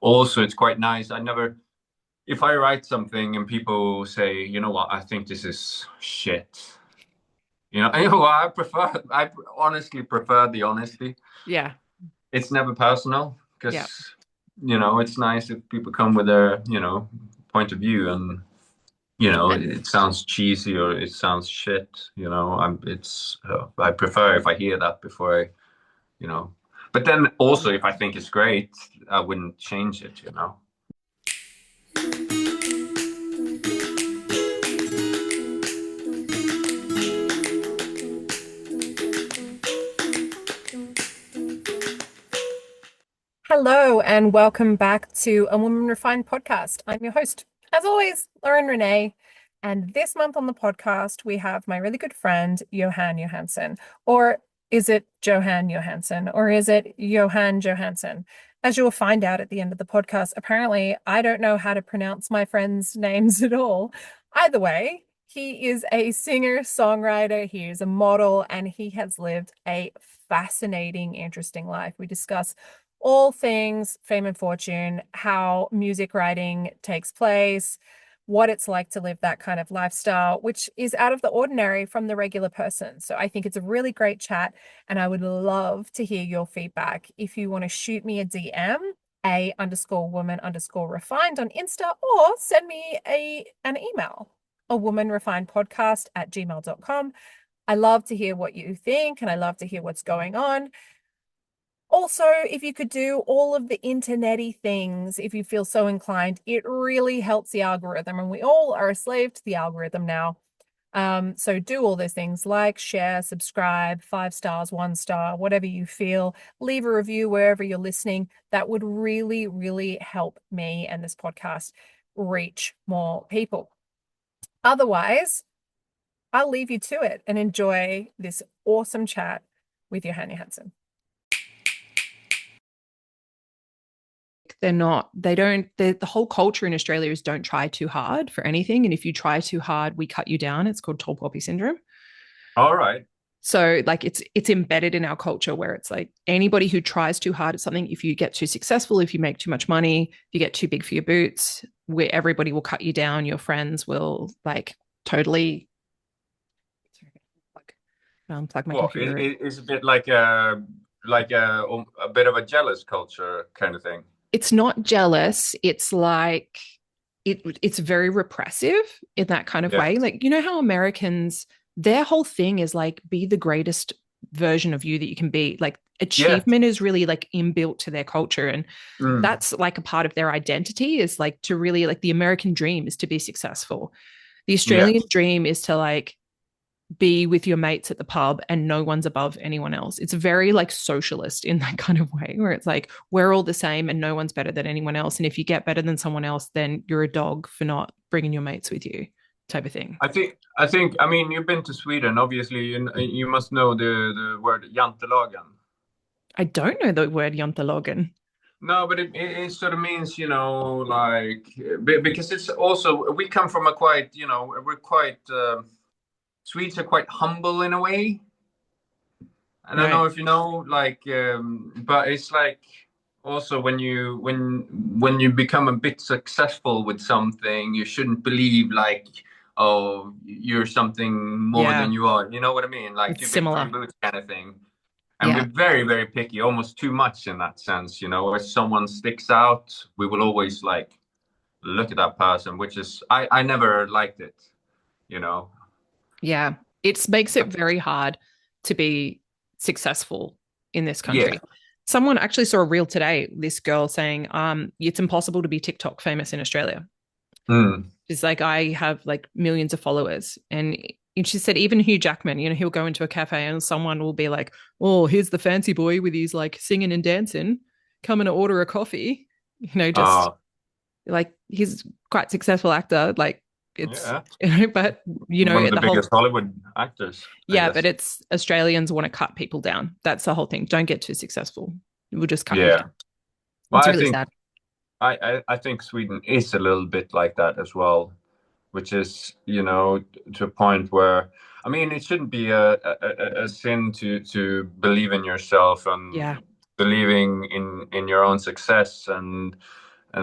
Also, it's quite nice. If I write something and people say, you know what, I think this is shit. I honestly prefer the honesty. Yeah. It's never personal Yeah. because, it's nice if people come with their, point of view and, And it sounds cheesy or it sounds shit, I prefer if I hear that before you know, but then also if I think it's great, I wouldn't change it. Hello, and welcome back to A Woman Refined podcast. I'm your host, as always, Lauren Renee. And this month on the podcast, we have my really good friend, Johan Johansson. Or is it Johan Johansson? Or is it Johan Johansson? As you'll find out at the end of the podcast, apparently I don't know how to pronounce my friends' names at all. Either way, he is a singer, songwriter, he is a model, and he has lived a fascinating, interesting life. We discuss all things fame and fortune, how music writing takes place, what it's like to live that kind of lifestyle, which is out of the ordinary from the regular person. So I think it's a really great chat, and I would love to hear your feedback. If you want to shoot me a DM, a_woman_refined on Insta, or send me an email, a womanrefinedpodcast@gmail.com. I love to hear what you think, and I love to hear what's going on. Also, if you could do all of the internety things, if you feel so inclined, it really helps the algorithm. And we all are a slave to the algorithm now. So do all those things, like, share, subscribe, 5 stars, 1 star, whatever you feel. Leave a review wherever you're listening. That would really, really help me and this podcast reach more people. Otherwise, I'll leave you to it and enjoy this awesome chat with Johan Johansson. The whole culture in Australia is don't try too hard for anything. And if you try too hard, we cut you down. It's called tall poppy syndrome. All right. So like it's embedded in our culture where it's like anybody who tries too hard at something, if you get too successful, if you make too much money, if you get too big for your boots, where everybody will cut you down, your friends will like totally unplug my Well, computer. it's a bit like a bit of a jealous culture kind of thing. It's not jealous. It's like it's very repressive in that kind of Yeah. way. Like, you know how Americans, their whole thing is like be the greatest version of you that you can be. Like Yeah. achievement is really like inbuilt to their culture. And Mm. that's like a part of their identity is like to really like the American dream is to be successful. The Yeah. Australian dream is to like be with your mates at the pub and no one's above anyone else. It's very like socialist in that kind of way where it's like we're all the same and no one's better than anyone else. And if you get better than someone else, then you're a dog for not bringing your mates with you, type of thing. I mean, you've been to Sweden, obviously. You must know the word jantelagen. I don't know the word Jantelagen. No, but it sort of means, like, because it's also, we come from a quite, we're quite, Swedes are quite humble in a way. I don't Right. know if you know, like, but it's like also when you become a bit successful with something, you shouldn't believe like, oh, you're something more Yeah. than you are. You know what I mean? Like It's too big for your similar. boots kind of thing. And Yeah. we're very, very picky, almost too much in that sense. If someone sticks out, we will always like look at that person, which is I never liked it, you know. Yeah. It makes it very hard to be successful in this Yeah. country. Someone actually saw a reel today, this girl saying, it's impossible to be TikTok famous in Australia. Mm. She's like, I have like millions of followers. And she said, even Hugh Jackman, he'll go into a cafe and someone will be like, oh, here's the fancy boy with his like singing and dancing, coming to order a coffee. Just Uh, like he's quite successful actor. Like it's, yeah. but One of the the whole, biggest Hollywood actors, I yeah, but guess. it's Australians want to cut people down. That's the whole thing. Don't get too successful. We'll just cut you Yeah. down. Well, It's I really think sad. I think Sweden is a little bit like that as well, which is, to a point where, it shouldn't be a sin to believe in yourself Yeah. and believing in your own success and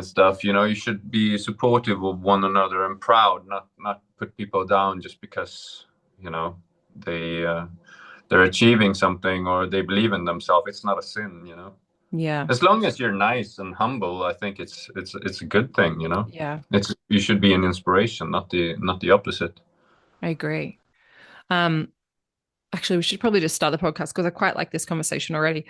stuff, you should be supportive of one another and proud, not put people down just because, they they're achieving something or they believe in themselves. It's not a sin. Yeah. As long as you're nice and humble, I think it's a good thing. Yeah. You should be an inspiration, not the opposite. I agree. Actually, we should probably just start the podcast because I quite like this conversation already.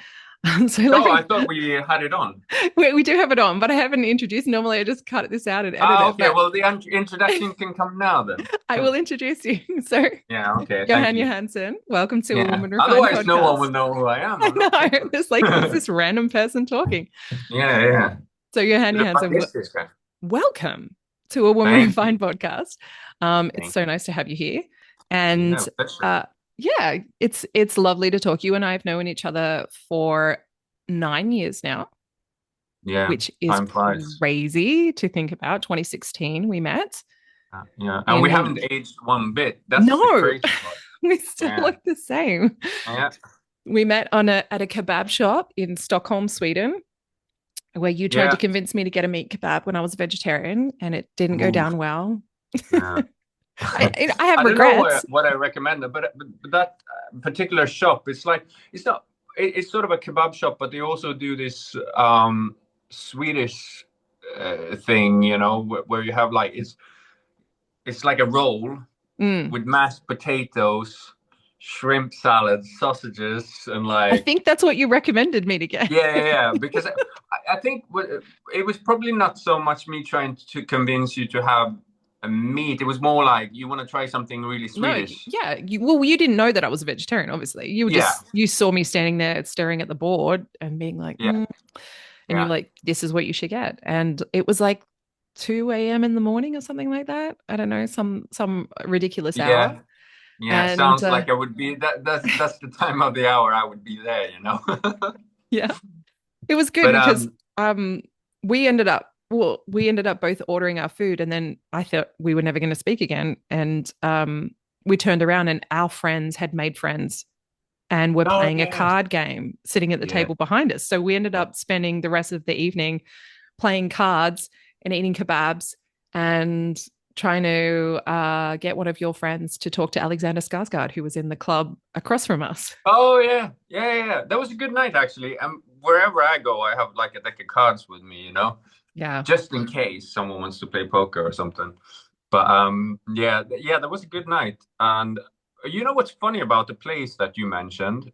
So Oh, I thought we had it on. we do have it on, but I haven't introduced. Normally, I just cut this out and edit it. Okay. Well, the introduction can come now then. I will introduce you. So, Yeah. Okay. Johan Thank you. Johansson, welcome to Yeah. A Woman Refined Otherwise, podcast. no one will know who I am. I know. There's this random person talking. Yeah. So, Johan What Johansson, is this guy? welcome to A Woman Thank Refined podcast. It's so nice to have you here. And yeah, it's lovely to talk. You and I have known each other for 9 years now. Yeah, which is crazy to think about. 2016 we met. Yeah, and we haven't aged one bit. That's no, the crazy part. We still look the same. Yeah. We met at a kebab shop in Stockholm, Sweden, where you tried to convince me to get a meat kebab when I was a vegetarian, and it didn't go down well. Yeah. I have regrets. Don't know what I recommended, but that particular shop, it's sort of a kebab shop, but they also do this Swedish thing, where you have it's like a roll with mashed potatoes, shrimp salad, sausages, and I think that's what you recommended me to get. Yeah, because I think it was probably not so much me trying to convince you to have a meat. It was more like you want to try something really Swedish. No, yeah. You didn't know that I was a vegetarian, obviously. You saw me standing there staring at the board and being like, and you're like, this is what you should get. And it was like 2 a.m. in the morning or something like that. I don't know, some ridiculous hour. Yeah, and, sounds like I would be that's the time of the hour I would be there, Yeah. It was good because we ended up both ordering our food, and then I thought we were never going to speak again. And we turned around and our friends had made friends and were playing a card game sitting at the table behind us. So we ended up spending the rest of the evening playing cards and eating kebabs and trying to get one of your friends to talk to Alexander Skarsgård, who was in the club across from us. Oh, yeah. That was a good night, actually. Wherever I go, I have like a deck of cards with me, Yeah. Just in case someone wants to play poker or something. But that was a good night. And what's funny about the place that you mentioned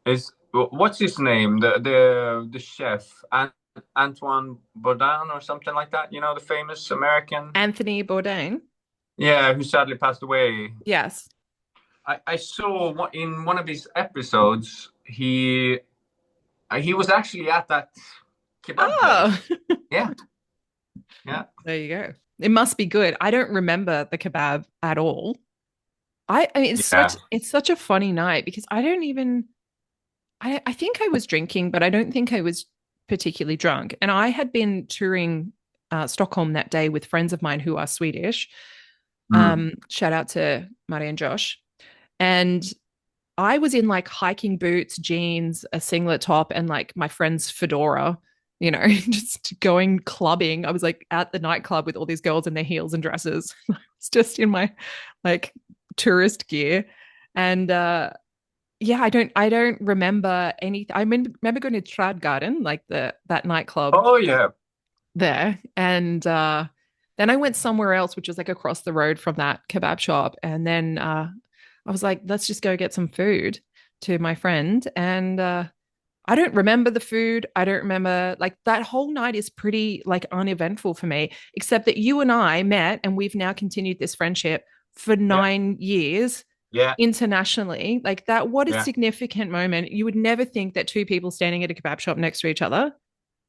is, what's his name? The chef, Antoine Bourdain or something like that, the famous American Anthony Bourdain. Yeah, who sadly passed away. Yes. I saw in one of his episodes he was actually at that kebab place. Yeah. There you go. It must be good. I don't remember the kebab at all. I mean, it's such a funny night because I think I was drinking, but I don't think I was particularly drunk. And I had been touring Stockholm that day with friends of mine who are Swedish. Shout out to Maria and Josh. And I was in like hiking boots, jeans, a singlet top, and like my friend's fedora, just going clubbing. I was like at the nightclub with all these girls in their heels and dresses. I was just in my like tourist gear. And I don't remember anything. I remember going to Tradgarden, like that nightclub. Oh yeah. There. And then I went somewhere else, which was like across the road from that kebab shop. And then I was like, let's just go get some food to my friend. And I don't remember the food. I don't remember, like, that whole night is pretty like uneventful for me, except that you and I met and we've now continued this friendship for 9 years. Yeah. Internationally. Like that, what a significant moment. You would never think that two people standing at a kebab shop next to each other.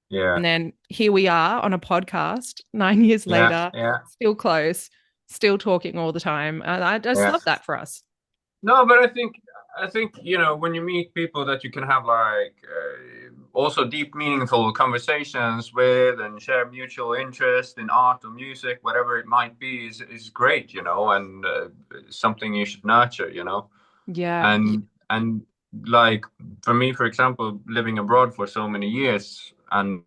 Yeah. And then here we are on a podcast 9 years later, still close, still talking all the time. And I just love that for us. No, but I think when you meet people that you can have like also deep, meaningful conversations with and share mutual interest in art or music, whatever it might be, is great, and something you should nurture, Yeah. And like for me, for example, living abroad for so many years and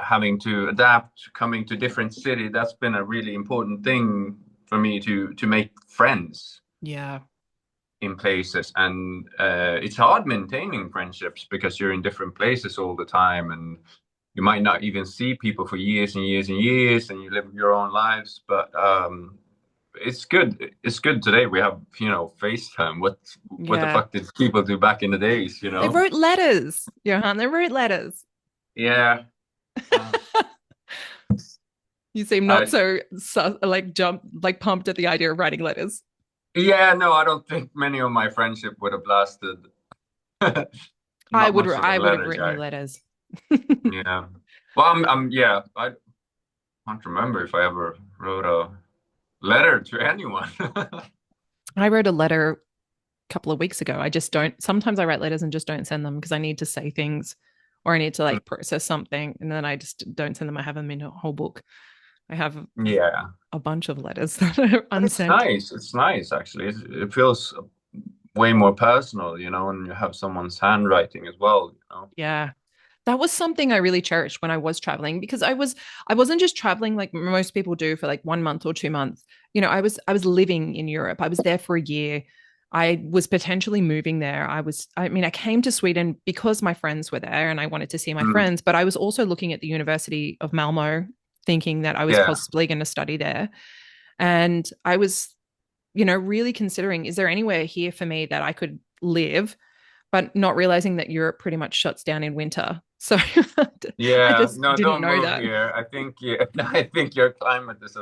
having to adapt, coming to different city, that's been a really important thing for me to make friends Yeah. in places. And it's hard maintaining friendships because you're in different places all the time, and you might not even see people for years and years and years, and you live your own lives. But it's good. It's good today. We have, FaceTime. What the Yeah. fuck did people do back in the days, They wrote letters, Johan. They wrote letters. Yeah. Uh, You seem not I, so like pumped at the idea of writing letters. yeah, no, I don't think many of my friendship would have lasted. Not much of a I would have letter written you guy. letters. Yeah. Well, yeah, I can't remember if I ever wrote a letter to anyone. I wrote a letter a couple of weeks ago. I just don't, sometimes I write letters and just don't send them because I need to say things or I need to like process something and then I just don't send them. I have them in a whole book. I have Yeah. a bunch of letters that are But it's unsent. nice. It's nice, actually. It feels way more personal, and you have someone's handwriting as well. Yeah. That was something I really cherished when I was traveling because I wasn't just traveling like most people do for like 1 month or 2 months. I was living in Europe. I was there for a year. I was potentially moving there. I came to Sweden because my friends were there and I wanted to see my Mm, friends, but I was also looking at the University of Malmo thinking that I was yeah. possibly going to study there. And I was, really considering, is there anywhere here for me that I could live, but not realizing that Europe pretty much shuts down in winter. So I Yeah. just No, didn't don't know move that. here. I think, yeah, I think your climate is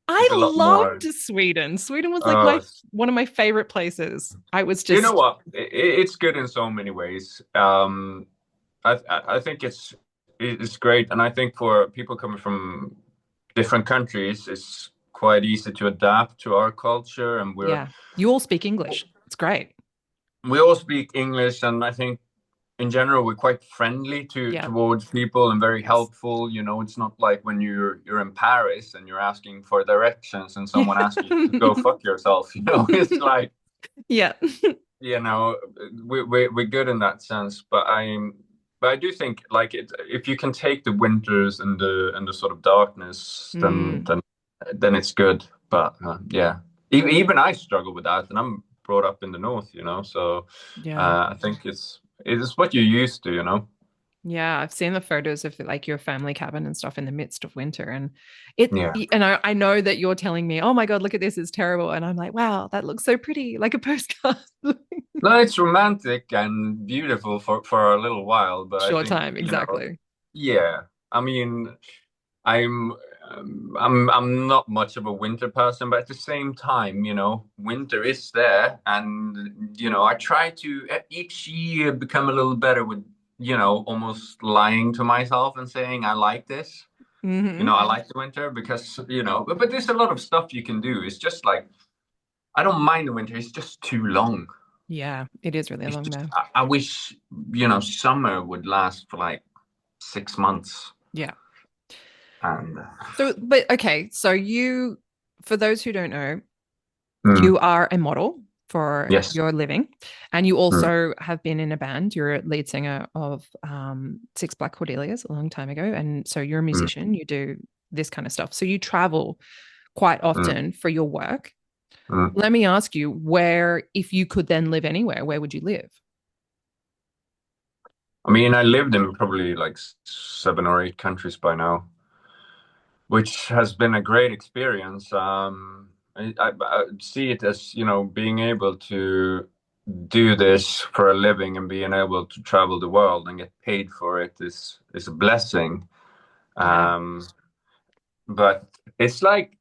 I a lot loved more. Sweden. Sweden was like Uh, one of my favorite places. I was you know just, what? It's good in so many ways. I think it's great, and I think for people coming from different countries, it's quite easy to adapt to our culture, and yeah. You all speak English. It's great. we all speak English, and I think in general we're quite friendly Yeah. towards people and very Yes. helpful. It's not like when you're in Paris and you're asking for directions and Yeah. someone asks you to go fuck yourself. It's like, Yeah. you know we're good in that sense, but I do think like if you can take the winters and the sort of darkness, then Mm, then it's good. But yeah, even I struggle with that, and I'm brought up in the north, so yeah. I think it's what you're used to. Yeah, I've seen the photos of like your family cabin and stuff in the midst of winter, and it Yeah. and I know that you're telling me, oh my God, look at this, it's terrible, and I'm like, wow, that looks so pretty, like a postcard. No, it's romantic and beautiful for a little while, but I Short think, time, exactly. yeah. I mean, I'm I'm not much of a winter person, but at the same time, winter is there, and I try to each year become a little better with, almost lying to myself and saying I like this. Hmm. I like the winter because, but there's a lot of stuff you can do. It's just like I don't mind the winter. It's just too long. Yeah, it is really It's long just now. I wish, summer would last for like 6 months. Yeah. And So, but okay, so for those who don't know, mm, you are a model for yes. your living, and you Mm, also have been in a band. You're a lead singer of Six Black Cordelias a long time ago, and so you're a mm, musician. You do this kind of stuff. So you travel quite mm, often for your work. mm. Let me ask you, where, if you could then live anywhere, where would you live? I mean, I lived in probably like 7 or 8 countries by now, which has been a great experience. I see it as, being able to do this for a living and being able to travel the world and get paid for it is a blessing. Yeah. Um, but it's like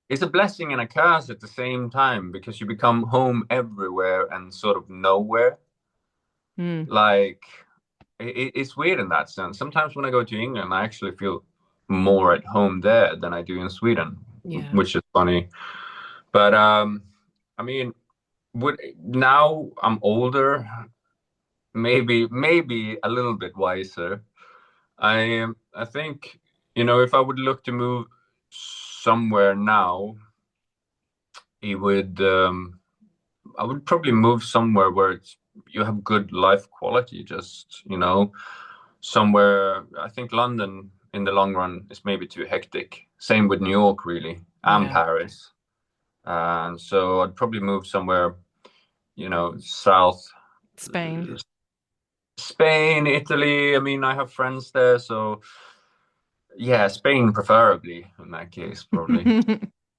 it's a blessing and a curse at the same time because you become home everywhere and sort of nowhere. Mm, Like it's weird in that sense. Sometimes when I go to England, I actually feel more at home there than I do in Sweden, yeah. which is funny. But I mean, would now I'm older, maybe a little bit wiser. I think, if I would look to move somewhere now, it would I would probably move somewhere where it's you have good life quality. Just, somewhere. I think London in the long run is maybe too hectic. Same with New York, really, and Yeah. Paris. And so I'd probably move somewhere, south, Spain. Spain, Italy. I mean, I have friends there, so yeah, Spain preferably in that case, probably.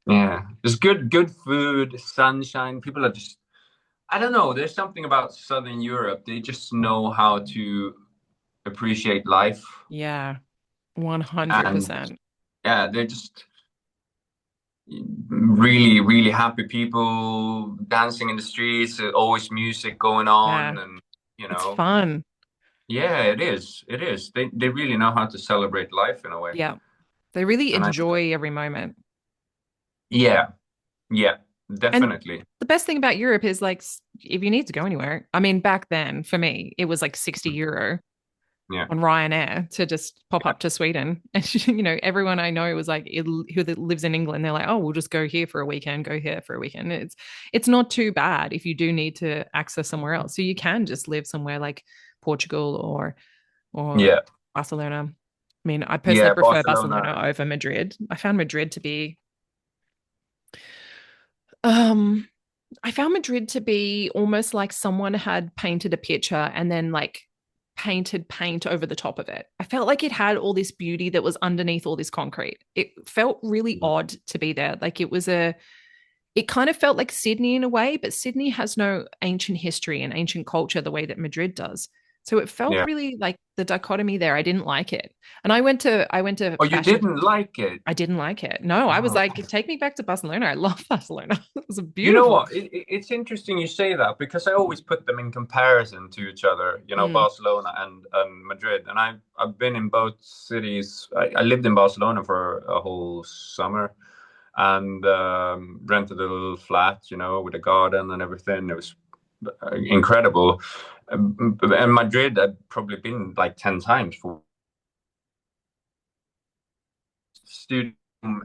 Yeah, there's good food, sunshine. People are just, I don't know. There's something about Southern Europe. They just know how to appreciate life, Yeah, and 100%. yeah, they're just really, really happy people dancing in the streets. Always music going Yeah, on, and it's fun. yeah, it is. It is. They really know how to celebrate life in a way, Yeah, they really and I enjoy every moment. yeah, yeah, And definitely. the best thing about Europe is like, if you need to go anywhere, I mean, back then for me, it was like 60 € Yeah, on Ryanair to just pop yeah, up to Sweden. And, everyone I know was like, who lives in England, they're like, oh, we'll just go here for a weekend, go here for a weekend. It's not too bad if you do need to access somewhere else. So you can just live somewhere like Portugal or yeah, Barcelona. I mean, I personally yeah. prefer Barcelona Barcelona. over Madrid. I found Madrid to be um I found Madrid to be almost like someone had painted a picture and then like painted paint over the top of it. I felt like it had all this beauty that was underneath all this concrete. It felt really odd to be there. Like it kind of felt like Sydney in a way, but Sydney has no ancient history and ancient culture the way that Madrid does. So it felt Yeah. really like the dichotomy there. I didn't like it. And I went to Oh, you fashion. didn't like it? I didn't like it. No, I was Oh. like, take me back to Barcelona. I love Barcelona. It was You know beautiful. what? It's interesting you say that because I always put them in comparison to each other, Mm, Barcelona and Madrid. And I've been in both cities. I lived in Barcelona for a whole summer and rented a little flat, with a garden and everything. It was incredible. And Madrid, I'd probably been like 10 times for student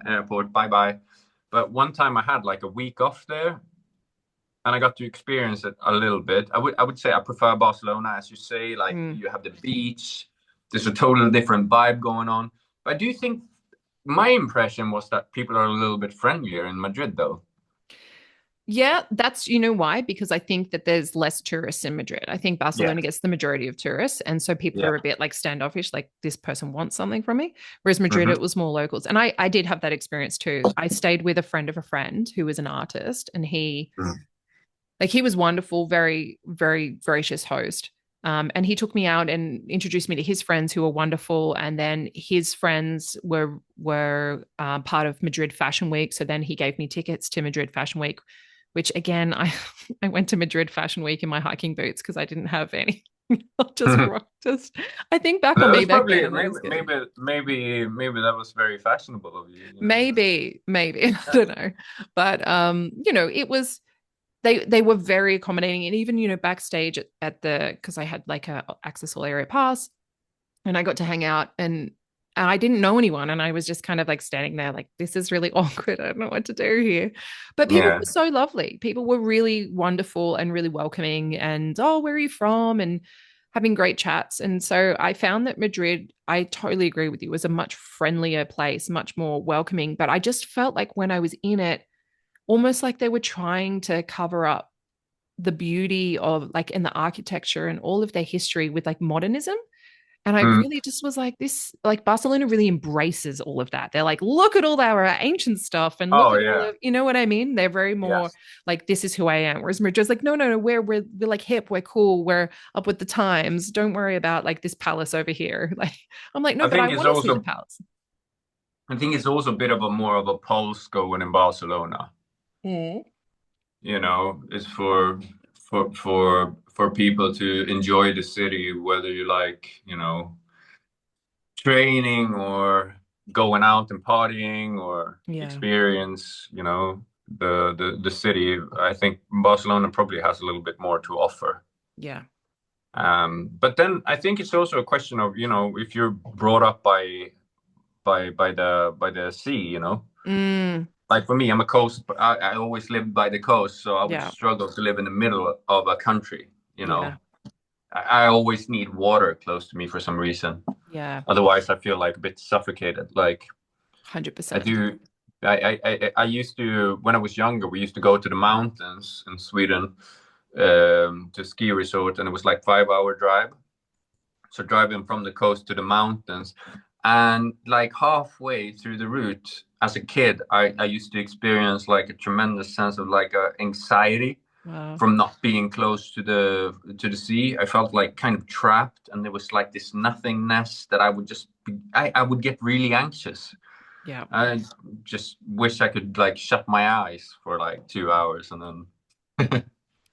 airport, bye bye. But one time I had like a week off there and I got to experience it a little bit. I would say I prefer Barcelona, as you say, like mm. you have the beach, there's a totally different vibe going on. But I do think my impression was that people are a little bit friendlier in Madrid, though. Yeah, that's why? Because I think that there's less tourists in Madrid. I think Yeah, Barcelona gets the majority of tourists. And so people yeah. are a bit like standoffish, like this person wants something from me. Whereas Madrid, Hmm. it was more locals. And I did have that experience too. I stayed with a friend of a friend who was an artist and he was wonderful, very, very gracious host. And he took me out and introduced me to his friends who were wonderful. And then his friends were part of Madrid Fashion Week. So then he gave me tickets to Madrid Fashion Week, which again, I went to Madrid Fashion Week in my hiking boots because I didn't have any. just I think back on That me was back probably then. That maybe was good. maybe that was very fashionable of you. Maybe I don't know, but it was they were very accommodating and even backstage at the because I had like a access all area pass and I got to hang out and I didn't know anyone and I was just kind of like standing there like this is really awkward. I don't know what to do here. But people Yeah. were so lovely. People were really wonderful and really welcoming and oh, where are you from? And having great chats. And so I found that Madrid, I totally agree with you, was a much friendlier place, much more welcoming. But I just felt like when I was in it, almost like they were trying to cover up the beauty of like in the architecture and all of their history with like modernism. And I Mm. really just was like, this, like Barcelona really embraces all of that. They're like, look at all our ancient stuff and look Oh at all yeah. of, you know what I mean? They're very more Yes. like, this is who I am. Whereas Madrid's like, no, no, no, we're like hip, we're cool, we're up with the times. Don't worry about like this palace over here. Like, I'm like, no, I but I think it's want to see the also palace. I think it's also a bit of a more of a pulse going in Barcelona. Mm. It's for people to enjoy the city, whether you like, training or going out and partying or Yeah, experience, the city. I think Barcelona probably has a little bit more to offer. yeah, But then I think it's also a question of, if you're brought up by the sea, mm, like for me, I'm a coast, but I always lived by the coast, so I would yeah, struggle to live in the middle of a country, you Yeah. know, I always need water close to me for some reason. Yeah. Otherwise, I feel like a bit suffocated. Like I 100%. do. I used to, when I was younger, we used to go to the mountains in Sweden, to ski resort, and it was like 5 hour drive. So driving from the coast to the mountains, and like halfway through the route, as a kid, I used to experience like a tremendous sense of like anxiety Wow. from not being close to the sea. I felt like kind of trapped, and there was like this nothingness that I would just I would get really anxious. Yeah. I just wish I could like shut my eyes for like 2 hours and then.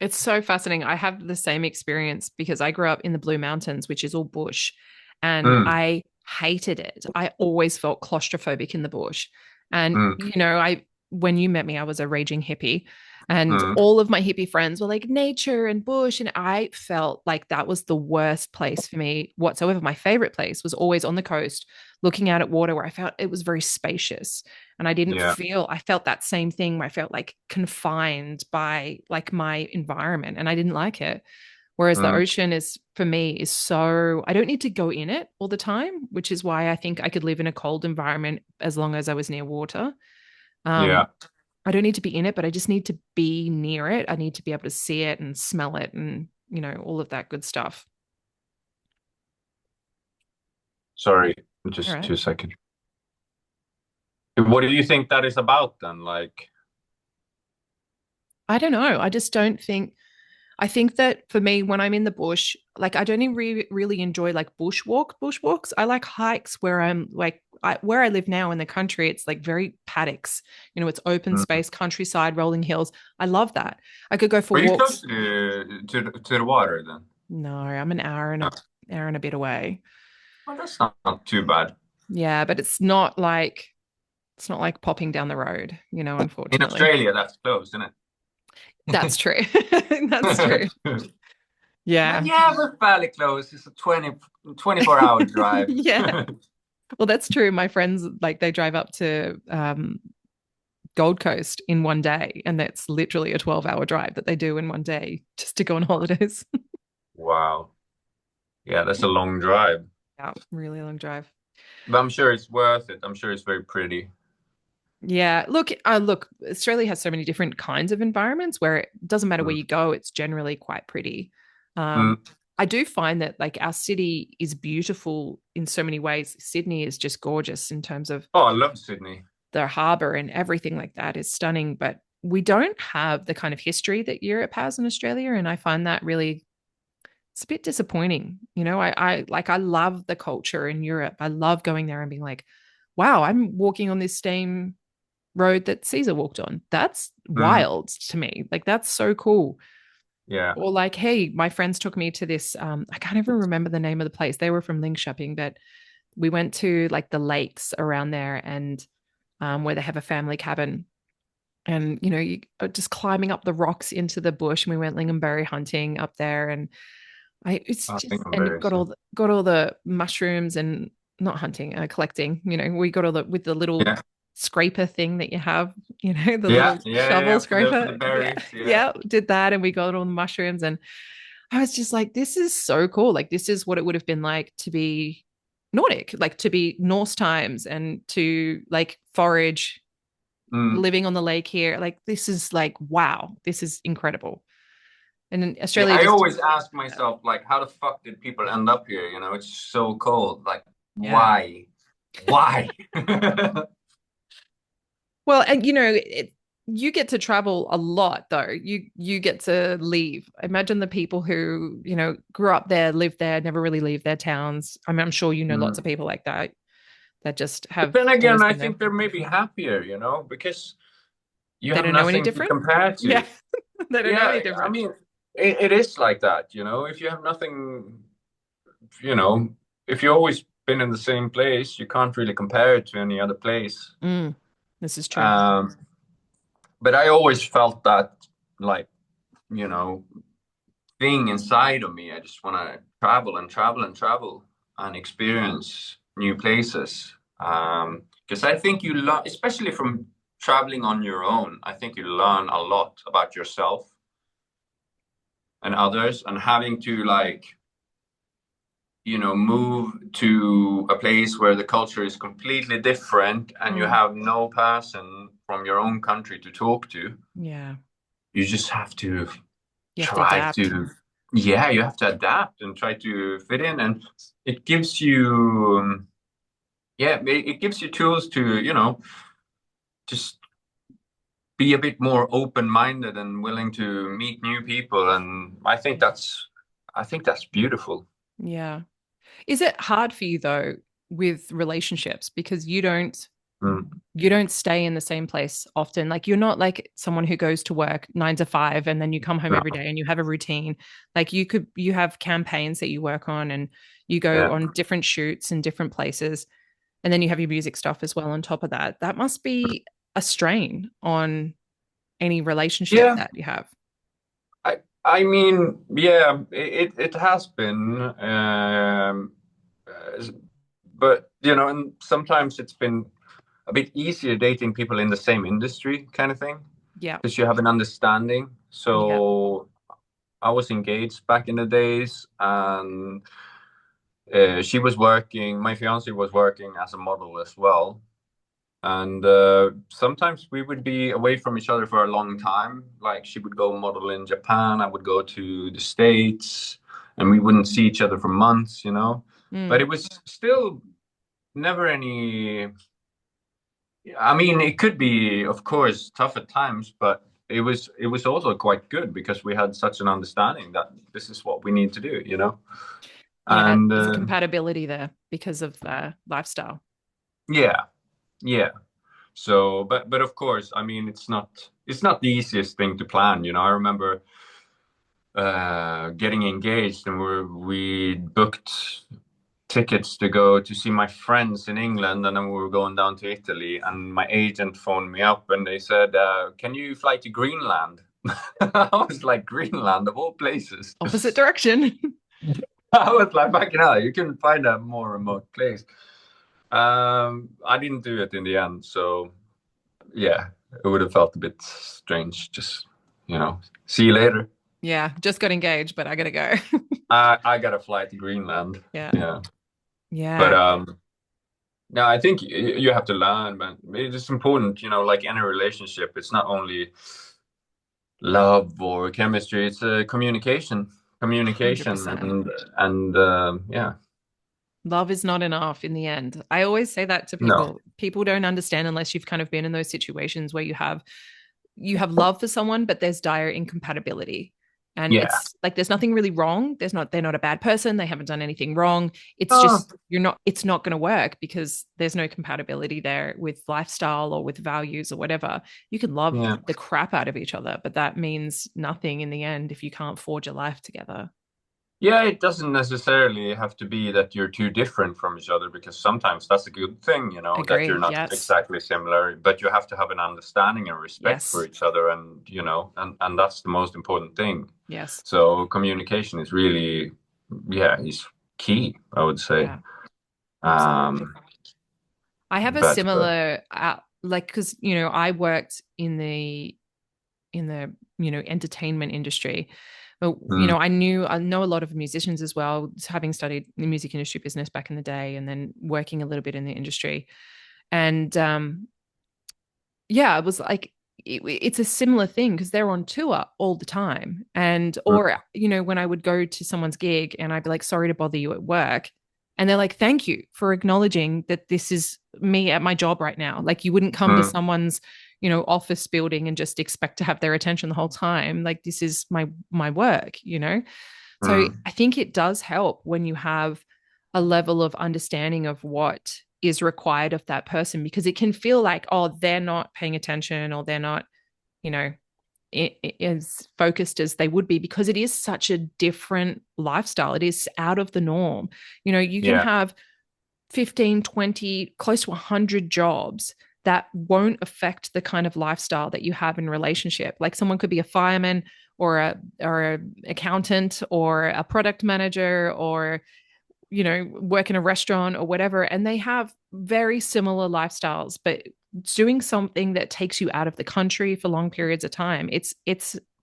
It's so fascinating. I have the same experience because I grew up in the Blue Mountains, which is all bush, and Mm, I hated it. I always felt claustrophobic in the bush. And, mm, when you met me, I was a raging hippie, and mm, all of my hippie friends were like nature and bush. And I felt like that was the worst place for me whatsoever. My favorite place was always on the coast, looking out at water where I felt it was very spacious. And yeah. I felt that same thing where I felt like confined by like my environment and I didn't like it. Whereas the Mm, ocean is for me is so, I don't need to go in it all the time, which is why I think I could live in a cold environment as long as I was near water. yeah. Um, I don't need to be in it, but I just need to be near it. I need to be able to see it and smell it and, all of that good stuff. Sorry, All just right. 2 seconds. What do you think that is about then? Like, I don't know. I just don't think I think that for me, when I'm in the bush, like I don't even really enjoy like bushwalks. I like hikes where I'm like, where I live now in the country, it's like very paddocks. It's open mm. space, countryside, rolling hills. I love that. I could go for Are you close walks. to the water then? No, I'm an No. hour and a bit away. Well, that's not too bad. Yeah, but it's not like popping down the road, In unfortunately. Australia, that's close, isn't That's true. That's true. it? Yeah. Yeah, we're fairly close. It's a 24 hour drive. Yeah. Well, that's true. My friends, like, they drive up to Gold Coast in one day, and that's literally a 12-hour drive that they do in one day just to go on holidays. Wow. Yeah, that's a long drive. Yeah, really long drive. But I'm sure it's worth it. I'm sure it's very pretty. Yeah, look, Australia has so many different kinds of environments where it doesn't matter where Mm. you go, it's generally quite pretty. Mm. I do find that like our city is beautiful in so many ways. Sydney is just gorgeous in terms of Oh, I love Sydney. the harbor and everything like that is stunning, but we don't have the kind of history that Europe has in Australia, and I find that really it's a bit disappointing. I love the culture in Europe. I love going there and being like, wow, I'm walking on this same road that Caesar walked on. That's Mm. wild to me. Like that's so cool. Yeah. Or like, hey, my friends took me to this. I can't even remember the name of the place. They were from Linköping, but we went to like the lakes around there and where they have a family cabin. And you are just climbing up the rocks into the bush. And we went lingonberry hunting up there, and it's I think just I'm and you've very sick. got all the mushrooms and not hunting, collecting. We got all the with the little Yeah. scraper thing that you have, the Yeah. little Yeah. Yeah. shovel Yeah. For the scraper. Yeah, berries. Yeah. yeah, did that, and we got all the mushrooms, and I was just like, this is so cool. Like this is what it would have been like to be Nordic, like to be Norse times and to like forage Mm. living on the lake here. Like this is like, wow, this is incredible. And in Yeah. Australia I just, always ask myself, like, how the fuck did people end up here? It's so cold. Like, yeah. why? Why? Well, and you get to travel a lot though. You get to leave. Imagine the people who, grew up there, lived there, never really leave their towns. I mean, I'm sure you know lots of Mm. people like that just But have then again, always I been there. think they're maybe happier, because you They have don't know any nothing to different. compare Yeah. to. They don't know Yeah, any I different. mean, it is like that. If you have nothing, you know, if you've always been in the same place, you can't really compare it to any other place. Mm, this is true. Um, but I always felt that, like, you know, thing inside of me. I just want to travel and travel and travel and experience new places. Because I think you learn, especially from traveling on your own, I think you learn a lot about yourself. and others, and having to like, move to a place where the culture is completely different and you have no person from your own country to talk to. Yeah. You just have to You have to try adapt. to, yeah, you have to adapt and try to fit in. And it gives you, yeah, it gives you tools to, just be a bit more open-minded and willing to meet new people. And I think that's beautiful. Yeah. Is it hard for you though with relationships because Mm. you don't stay in the same place often? Like you're not like someone who goes to work 9 to 5 and then you come home No. every day and you have a routine. Like you have campaigns that you work on and you go Yeah. on different shoots in different places. And then you have your music stuff as well on top of that. That must be a strain on any relationship Yeah. that you have. I mean, yeah, it has been, uh, but and sometimes it's been a bit easier dating people in the same industry, kind of thing, Yeah. because you have an understanding. Yeah. So I was engaged back in the days, and she was working. My fiance was working as a model as well. And sometimes we would be away from each other for a long time. Like she would go model in Japan, I would go to the States, and we wouldn't see each other for months. But Mm. it was still never any. I mean, it could be, of course, tough at times, but it was also quite good because we had such an understanding that this is what we need to do. Yeah. And There's a compatibility there because of the lifestyle. yeah, yeah. So, but of course, I mean, it's not the easiest thing to plan. I remember getting engaged, and we booked tickets to go to see my friends in England, and then we were going down to Italy. And my agent phoned me up, and they said, "Can you fly to Greenland?" I was like, "Greenland of all places." Opposite direction. I was like, "Fucking hell, you can find a more remote place." I didn't do it in the end, so. Yeah, it would have felt a bit strange. Just, see you later. Yeah. Just got engaged, but I gotta go. I got to fly to Greenland. Yeah. Yeah, but Yeah. no, I think you have to learn, but it's important. Like any relationship, it's not only love or chemistry. It's communication, 100%. and yeah. Love is not enough in the end. I always say that to No. people. People don't understand unless you've kind of been in those situations where you have love for someone, but there's dire incompatibility. And Yeah. it's like there's nothing really wrong. They're not a bad person. They haven't done anything wrong. It's Oh. just it's not going to work because there's no compatibility there with lifestyle or with values or whatever. You can love Yeah. the crap out of each other, but that means nothing in the end if you can't forge a life together. Yeah, it doesn't necessarily have to be that you're too different from each other, because sometimes that's a good thing, that you're Agree. not Yes. exactly similar, but you have to have an understanding and respect for Yes. each other, and that's the most important thing. Yes. So communication is really, yeah, is key, I would say. Yeah. Absolutely. I have a But similar like because I worked in the entertainment industry. But mm, I know a lot of musicians as well, having studied the music industry business back in the day and then working a little bit in the industry. And yeah, it was like it's a similar thing because they're on tour all the time. And mm, or when I would go to someone's gig and I'd be like, sorry to bother you at work. And they're like, thank you for acknowledging that this is me at my job right now. Like you wouldn't come to mm, someone's, office building and just expect to have their attention the whole time. Like this is my work. So mm. I think it does help when you have a level of understanding of what is required of that person because it can feel like, oh, they're not paying attention or they're not, you know, as focused as they would be because it is such a different lifestyle. It is out of the norm. You can Yeah. have 15, 20, close to 100 jobs that won't affect the kind of lifestyle that you have in relationship. Like someone could be a fireman or a accountant or a product manager or work in a restaurant or whatever, and they have very similar lifestyles, but doing something that takes you out of the country for long periods of time, it's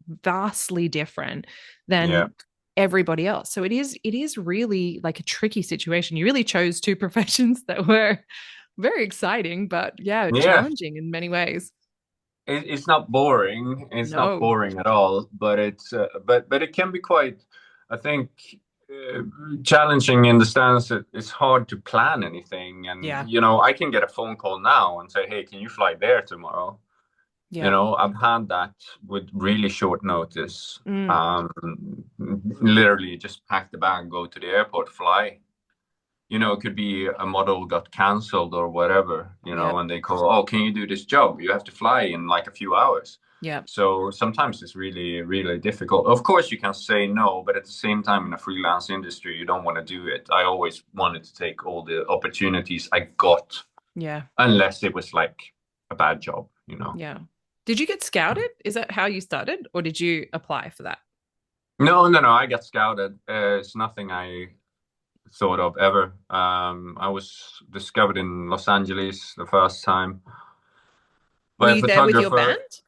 vastly different than Yeah. everybody else. So it is really like a tricky situation. You really chose two professions that were very exciting, but yeah, Yeah. challenging in many ways. It's not boring. It's not No. boring at all, but but it can be quite, I think, uh, challenging in the sense that it's hard to plan anything. And Yeah. I can get a phone call now and say, "Hey, can you fly there tomorrow?" Yeah. I've had that with really short notice. Mm. Literally just pack the bag, go to the airport, fly. It could be a model got canceled or whatever, Yeah. and they call, "Oh, can you do this job? You have to fly in like a few hours." Yeah. So sometimes it's really, really difficult. Of course, you can say no, but at the same time, in a freelance industry, you don't want to do it. I always wanted to take all the opportunities I got, Yeah. unless it was like a bad job. Yeah. Did you get scouted? Is that how you started, or did you apply for that? No, no, no. I got scouted. It's nothing I thought of ever. I was discovered in Los Angeles the first time Were by a you there with your photographer. band?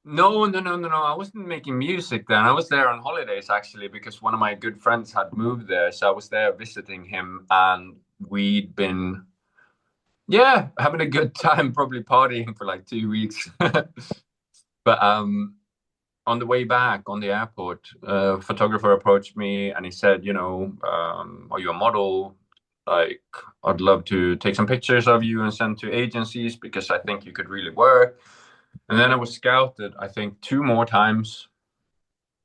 No, no, no, no, no. I wasn't making music then. I was there on holidays actually because one of my good friends had moved there. So I was there visiting him and we'd been, yeah, having a good time, probably partying for like 2 weeks. But on the way back on the airport, a photographer approached me and he said, "Are you a model? Like, I'd love to take some pictures of you and send to agencies because I think you could really work." And then I was scouted, I think, two more times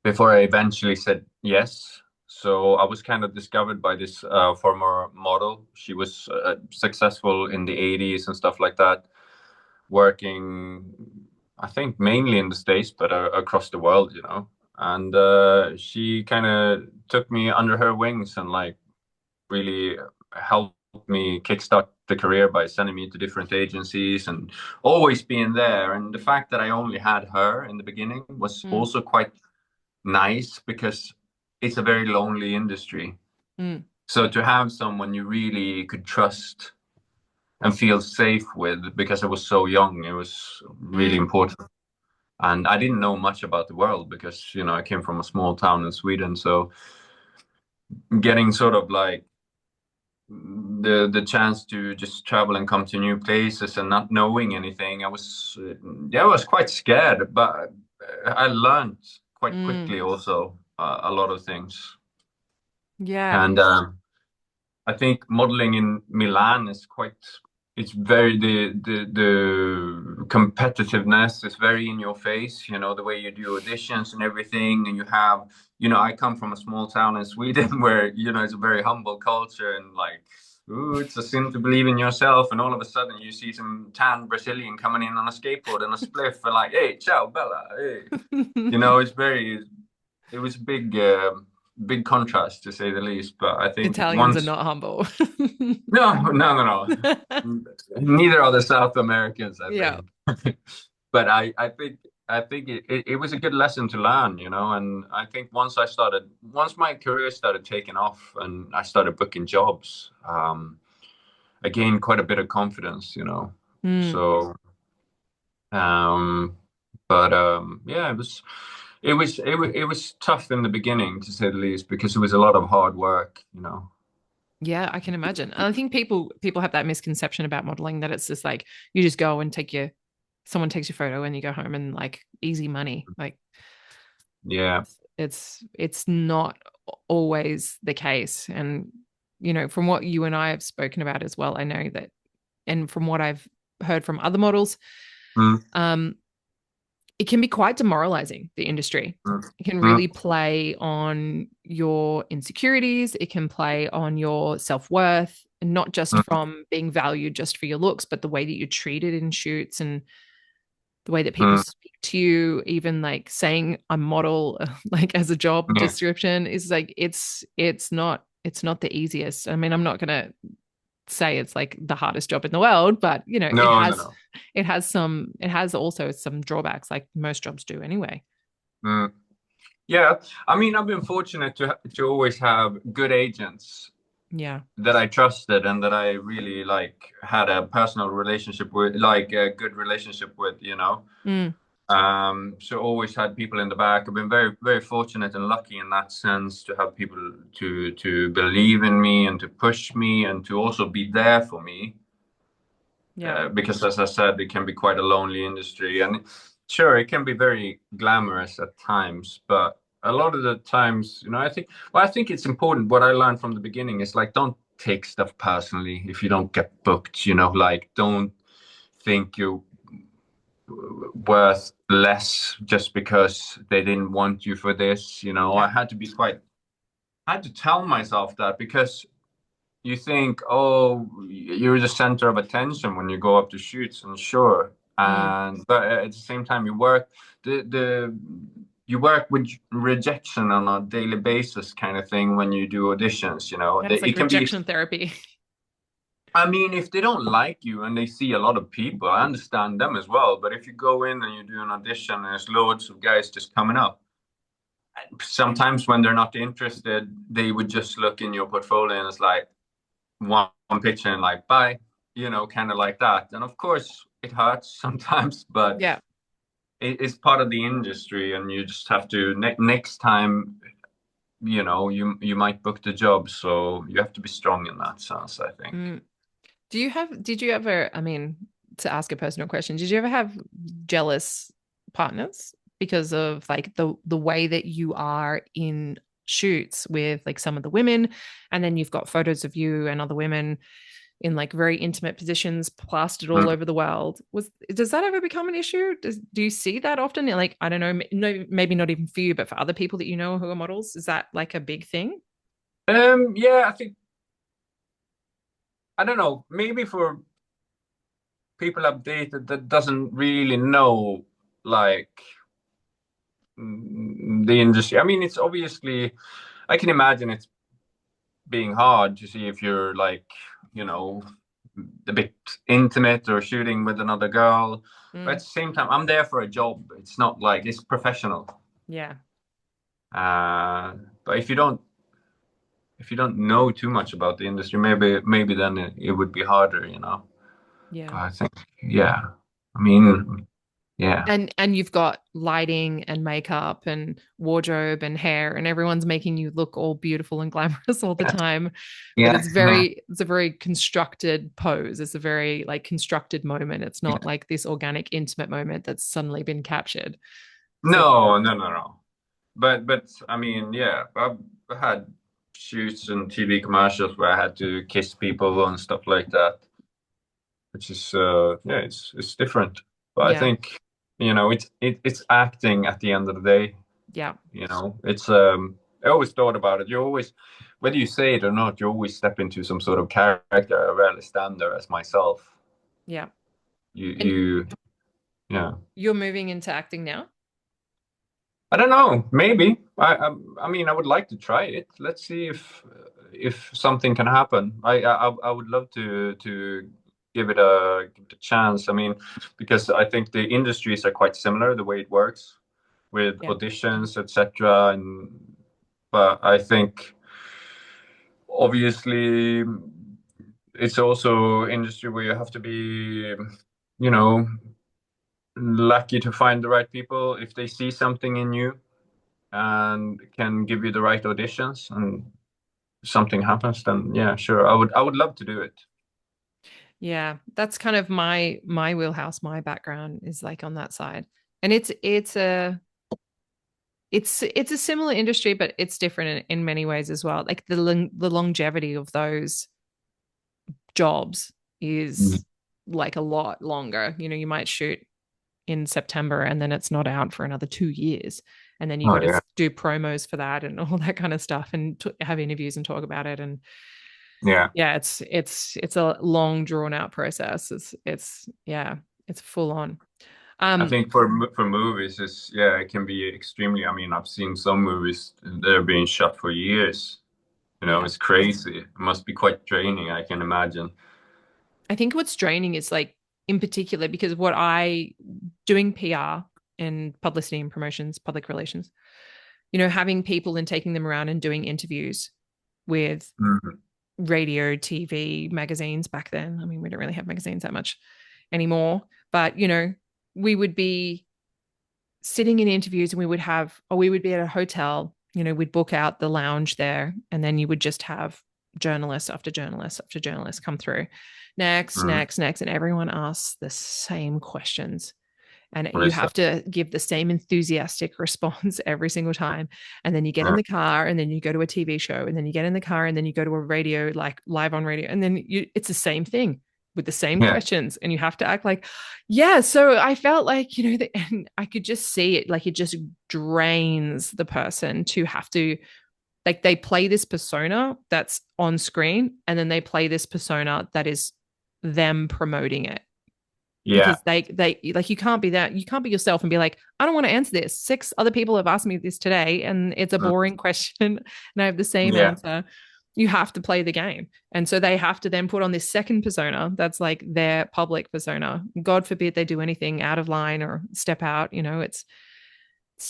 before I eventually said yes. So I was kind of discovered by this former model. She was successful in the 80s and stuff like that, working, I think, mainly in the States, but across the world. And she kind of took me under her wings and like really helped me kickstart the career by sending me to different agencies and always being there. And the fact that I only had her in the beginning was Mm. also quite nice because it's a very lonely industry. Mm. So to have someone you really could trust and feel safe with, because I was so young, it was really Mm. important. And I didn't know much about the world because, I came from a small town in Sweden. So getting sort of like the chance to just travel and come to new places and not knowing anything, I was quite scared, but I learned quite Mm. quickly also a lot of things. Yeah. And I think modeling in Milan is quite. It's very the competitiveness is very in your face. The way you do auditions and everything, and you have. I come from a small town in Sweden where it's a very humble culture and like. Ooh, it's a sin to believe in yourself, and all of a sudden you see some tan Brazilian coming in on a skateboard and a spliff, and like, "Hey, ciao, Bella." Hey, it's very. It was big. Big contrast to say the least. But I think Italians are once, not humble. no, no, no, no, neither are the South Americans, I Yeah. think. But I think it was a good lesson to learn. And I think once my career started taking off and I started booking jobs, I gained quite a bit of confidence. Mm. So, um, but yeah, it was tough in the beginning to say the least because it was a lot of hard work. Yeah, I can imagine. And I think people have that misconception about modeling that it's just like you just go and someone takes your photo and you go home and like easy money. Like Yeah. it's not always the case. And from what you and I have spoken about as well, I know that, and from what I've heard from other models, Mm, um, it can be quite demoralizing, the industry. mm, It can mm, really play on your insecurities. It can play on your self-worth, and not just mm, from being valued just for your looks, but the way that you're treated in shoots and the way that people mm. speak to you, even like saying a model like as a job Yeah. description is like it's not the easiest. I mean, I'm not gonna say it's like the hardest job in the world, but it No, no, has no. it has also some drawbacks, like most jobs do anyway. Mm. Yeah, I mean, I've been fortunate to always have good agents Yeah. that I trusted and that I really like had a personal relationship with, like a good relationship with. Mm. So always had people in the back. I've been very, very fortunate and lucky in that sense to have people to believe in me and to push me and to also be there for me. Yeah. Because as I said, it can be quite a lonely industry, and sure, it can be very glamorous at times, but a lot of the times, I think it's important. What I learned from the beginning is like, don't take stuff personally if you don't get booked. Like don't think you're worth less just because they didn't want you for this. Yeah. I had to tell myself that because you think, oh, you're the center of attention when you go up to shoots, and sure, and but at the same time, the you work with rejection on a daily basis, kind of thing when you do auditions. It's like It can be. rejection therapy. I mean, if they don't like you and they see a lot of people, I understand them as well. But if you go in and you do an audition and there's loads of guys just coming up, sometimes when they're not interested, they would just look in your portfolio and it's like one picture and like bye, kind of like that. And of course, it hurts sometimes, but Yeah. it's part of the industry, and you just have to next time. You might book the job, so you have to be strong in that sense, I think. Did you ever, I mean, to ask a personal question, did you ever have jealous partners because of like the way that you are in shoots with like some of the women, and then you've got photos of you and other women in like very intimate positions plastered all over the world? Does that ever become an issue? Do you see that often? Like, I don't know, no, maybe not even for you, but for other people that you know who are models, is that like a big thing? Yeah, I think, I don't know, maybe for people I've dated that doesn't really know like the industry. I mean, it's obviously, I can imagine it's being hard to see if you're like, you know, a bit intimate or shooting with another girl. But at the same time, I'm there for a job. It's not like it's professional. Yeah. But if you don't know too much about the industry, maybe then it would be harder. But Yeah. I think, yeah. I mean, yeah. And you've got lighting and makeup and wardrobe and hair, and everyone's making you look all beautiful and glamorous all the time. But Yeah. it's a very constructed pose. It's a very like constructed moment. It's not like this organic, intimate moment that's suddenly been captured. So No. But I mean, yeah, I've had shoots and TV commercials where I had to kiss people and stuff like that, which is yeah, it's different. But I yeah, think it's acting at the end of the day. yeah, It's I always thought about it. You always, whether you say it or not, you always step into some sort of character. I rarely stand there as myself. yeah. You And you yeah. you're moving into acting now? I don't know. Maybe. I mean, I would like to try it. Let's see if something can happen. I would love to give it a chance. I mean, because I think the industries are quite similar, the way it works with Yeah. auditions, etc. And but I think obviously it's also industry where you have to be, you know, lucky to find the right people if they see something in you and can give you the right auditions and something happens, then yeah, sure, I would love to do it. Yeah, that's kind of my wheelhouse. My background is like on that side, and it's a similar industry, but it's different in many ways as well. Like the longevity of those jobs Mm. is like a lot longer. You might shoot in September and then it's not out for another 2 years. And then you Oh got yeah. to do promos for that and all that kind of stuff and have interviews and talk about it. And Yeah, yeah, it's a long drawn out process. It's yeah, it's full on. I Um, think for movies it can be extremely. I mean, I've seen some movies that are being shot for years. yeah. It's crazy. It must be quite draining, I can imagine. I think what's draining is like in particular because what I doing PR and publicity and promotions, public relations, having people and taking them around and doing interviews with Mhm. radio, TV, magazines back then. I mean, we don't really have magazines that much anymore, but we would be sitting in interviews and we would have, or we would be at a hotel, we'd book out the lounge there, and then you would just have journalists after journalists after journalists come through. Next, Mm. next, next. And everyone asks the same questions. And What you is have that? to give the same enthusiastic response every single time. And then you get in Yeah. the car, and then you go to a TV show, and then you get in the car, and then you go to a radio, like live on radio. And then it's the same thing with the same Yeah. questions. And you have to act like, yeah. So I felt like, and I could just see it, like it just drains the person to have to, like, they play this persona that's on screen, and then they play this persona that is them promoting it, Yeah. because they like, you can't be yourself and be like, I don't want to answer this. 6 other people have asked me this today and it's a Mm. boring question and I have the same Yeah. answer. You have to play the game. And so they have to then put on this second persona that's like their public persona. God forbid they do anything out of line or step out. It's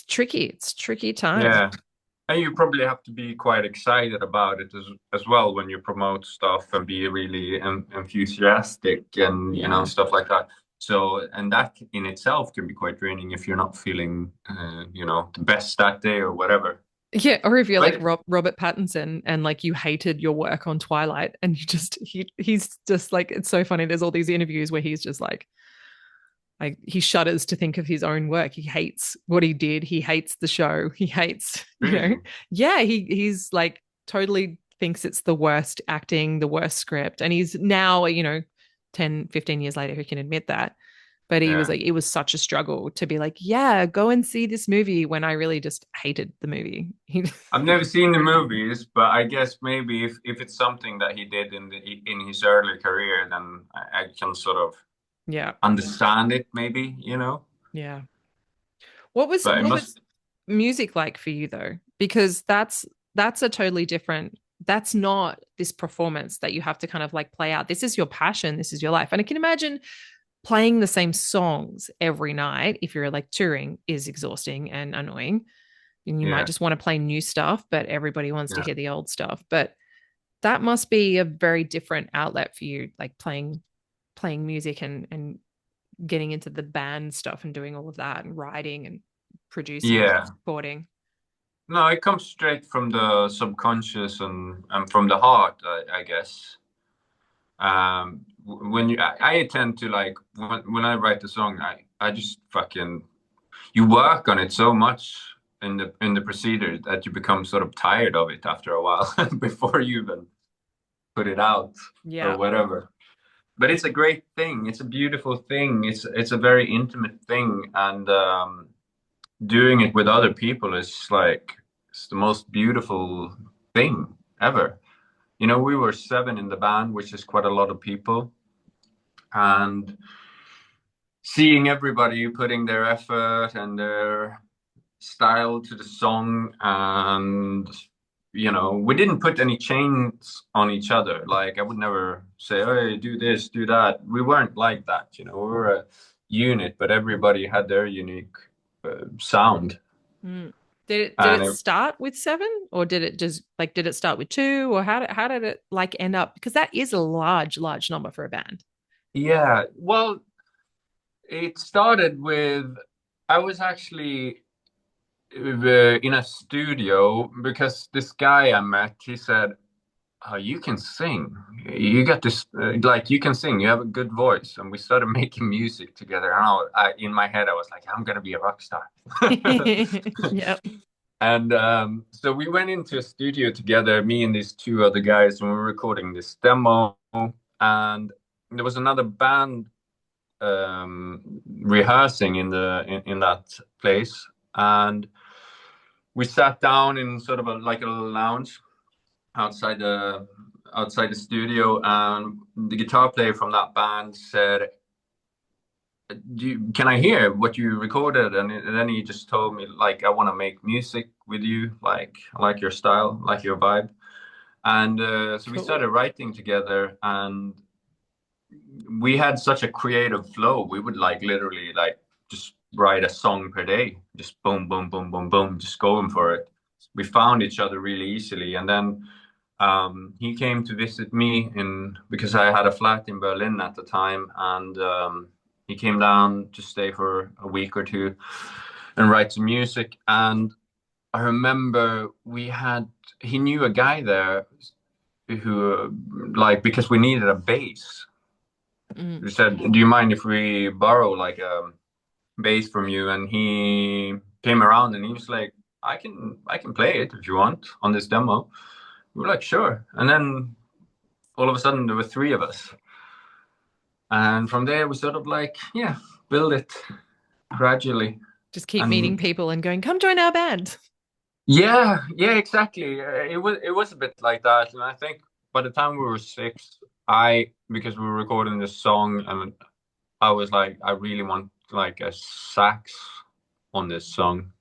tricky. It's tricky time. Yeah. And you probably have to be quite excited about it as well when you promote stuff, and be really enthusiastic and Yeah. stuff like that. So, and that in itself can be quite draining if you're not feeling the best that day or whatever. Yeah, or if you're like But Robert Pattinson and like you hated your work on Twilight, and he's just like, it's so funny. There's all these interviews where he's just like he shudders to think of his own work. He hates what he did. He hates the show. He hates, really, yeah, he's like totally thinks it's the worst acting, the worst script. And he's now, 10, 15 years later, who can admit that. But he was yeah. like, it was such a struggle to be like, yeah, go and see this movie, when I really just hated the movie. I've never seen the movies, but I guess maybe if it's something that he did in his early career, then I can sort of Yeah. understand it, maybe. Yeah. What was But it what was must, music like for you though? Because that's a totally different, that's not this performance that you have to kind of like play out. This is your passion, this is your life. And I can imagine playing the same songs every night, if you're like touring, is exhausting and annoying. And you might yeah, just want to play new stuff, but everybody wants to yeah, hear the old stuff. But that must be a very different outlet for you, like playing music and getting into the band stuff and doing all of that and writing and producing and yeah. recording. No, it comes straight from the subconscious and from the heart, I guess. When I tend to like when I write a song, I just fucking you work on it so much in the procedure that you become sort of tired of it after a while before you even put it out or Yeah. whatever. But it's a great thing. It's a beautiful thing. It's a very intimate thing, and doing it with other people is like it's the most beautiful thing ever. We were 7 in the band, which is quite a lot of people, and seeing everybody putting their effort and their style to the song, and we didn't put any chains on each other. Like I would never say, hey, do this, do that. We weren't like that. We were a unit, but everybody had their unique sound. Mm. Did it And start with 7, or did it start with 2, or how did it like end up? Because that is a large number for a band. yeah, well, it started with I was actually in a studio because this guy I met, he said, oh, you can sing. You got this, like, you can sing. You have a good voice. And we started making music together. And in my head, I was like, I'm going to be a rock star. Yep. And so we went into a studio together, me and these 2 other guys, and we were recording this demo. And there was another band rehearsing in that place. And we sat down in sort of like a little lounge outside the studio, and the guitar player from that band said, can I hear what you recorded? And then he just told me, like, I want to make music with you, like I like your style, like your vibe. And so we Cool. started writing together, and we had such a creative flow. We would like literally like just write a song per day, just boom, boom, boom, boom, boom, just going for it. We found each other really easily, and then he came to visit me because I had a flat in Berlin at the time, and he came down to stay for a week or 2. and write some music. And I remember he knew a guy there who, like, because we needed a bass. Mm. He said, "Do you mind if we borrow like a bass from you?" And he came around and he was like, I can play it if you want on this demo." We were like, "Sure." And then all of a sudden there were three of us. And from there we sort of like, yeah, build it gradually. Just keep meeting And people and going, come join our band. yeah, exactly. It was a bit like that. And I think by the time we were six, because we were recording this song, and I was like, I really want like a sax on this song.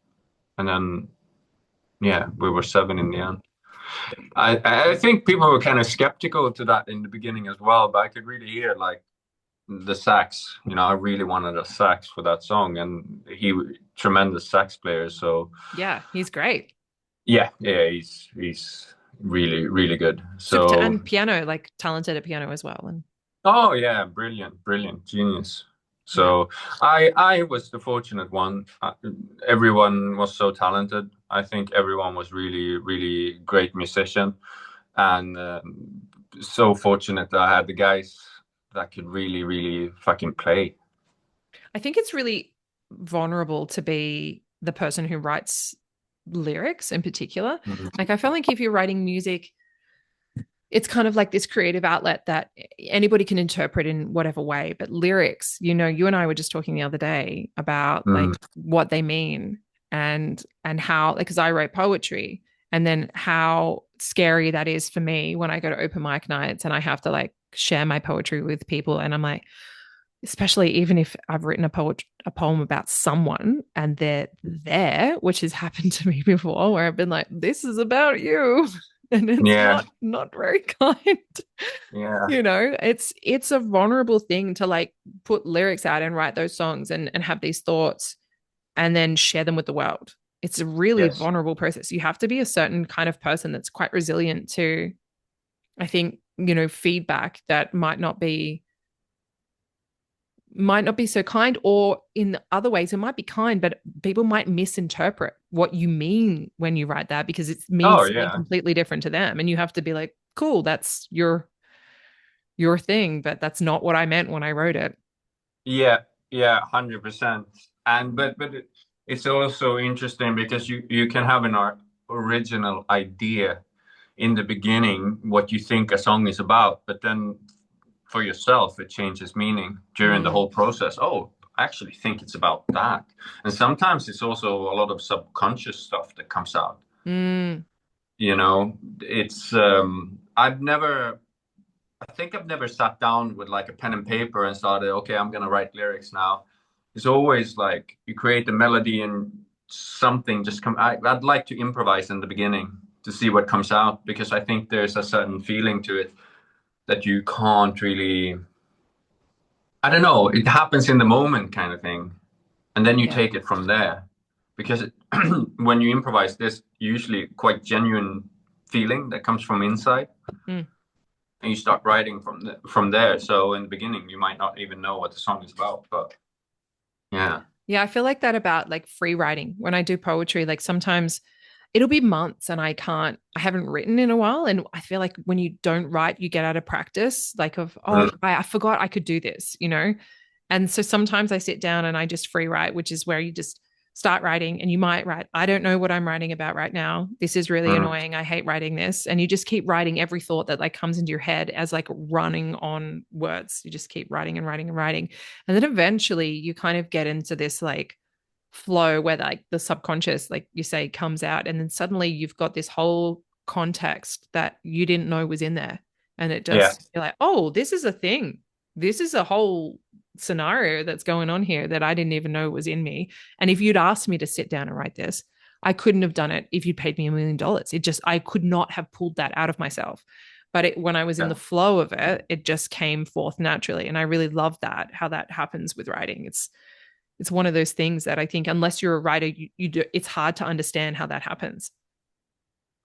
And then yeah, we were seven in the end. I think people were kind of skeptical to that in the beginning as well, but I could really hear like the sax. I really wanted a sax for that song, and tremendous sax player. So Yeah, he's great. yeah, he's really really good. So So and piano, like talented at piano as well. And oh yeah, brilliant, genius. yeah. So I was the fortunate one. Everyone was so talented. I think everyone was really really great musician, and so fortunate that I had the guys that could really really fucking play. I think it's really vulnerable to be the person who writes lyrics in particular. Mhm. Like I feel like if you're writing music, it's kind of like this creative outlet that anybody can interpret in whatever way. But lyrics, you and I were just talking the other day about like Mm. what they mean and how, like, because I write poetry, and then how scary that is for me when I go to open mic nights and I have to like share my poetry with people. And I'm like, especially even if I've written a poem about someone and they're there, which has happened to me before, where I've been like, this is about you. And it's Yeah, not very kind. yeah, It's a vulnerable thing to like put lyrics out and write those songs and have these thoughts and then share them with the world. It's a really yes. vulnerable process. You have to be a certain kind of person that's quite resilient to, I think, feedback that might not be so kind, or in other ways it might be kind, but people might misinterpret what you mean when you write that, because it Oh means something yeah, completely different to them, and you have to be like, cool, that's your thing, but that's not what I meant when I wrote it. yeah, 100%. And it's also interesting because you can have an original idea in the beginning what you think a song is about, but then for yourself it changes meaning during the Mm, whole process. Oh, I actually think it's about that. And sometimes it's also a lot of subconscious stuff that comes out. mm, It's I think I've never sat down with like a pen and paper and started, okay, I'm gonna write lyrics now. It's always like you create the melody and something just come. I'd like to improvise in the beginning to see what comes out, because I think there's a certain feeling to it that you can't really. I don't know. It happens in the moment, kind of thing, and then you yeah. take it from there. Because when you improvise, there's usually quite genuine feeling that comes from inside, Mm. and you start writing from there. So in the beginning, you might not even know what the song is about, but yeah. Yeah, I feel like that about like free writing. When I do poetry, like sometimes it'll be months and I haven't written in a while. And I feel like when you don't write, you get out of practice, like oh, Mm. I forgot I could do this. And so sometimes I sit down and I just free write, which is where you just start writing and you might write, I don't know what I'm writing about right now. This is really Mm. annoying. I hate writing this. And you just keep writing every thought that like comes into your head as like running on words. You just keep writing and writing and writing. And then eventually you kind of get into this like flow where like the subconscious, like you say, comes out, and then suddenly you've got this whole context that you didn't know was in there, and it Yeah. just, you're like, oh, this is a thing, this is a whole scenario that's going on here that I didn't even know was in me. And if you'd asked me to sit down and write this, I couldn't have done it if you'd paid me $1 million. It just, I could not have pulled that out of myself. But when I was in Yeah. the flow of it, it just came forth naturally. And I really love that, how that happens with writing. It's one of those things that I think unless you're a writer, you do, it's hard to understand how that happens.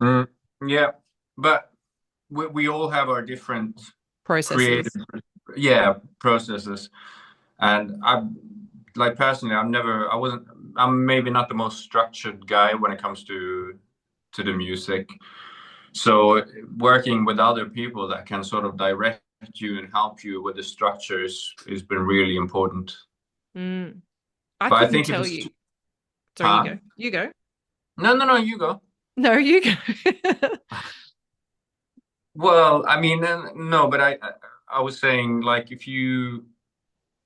Mm. Yeah. But we all have our different creative, Processes. yeah, processes. And I, like, personally, I wasn't I'm maybe not the most structured guy when it comes to the music. So working with other people that can sort of direct you and help you with the structures has been really important. Mm. I But I couldn't think if tell it's you. Sorry, you huh? go. You go. No, you go. No, you go. Well, I mean, no, but I was saying like if you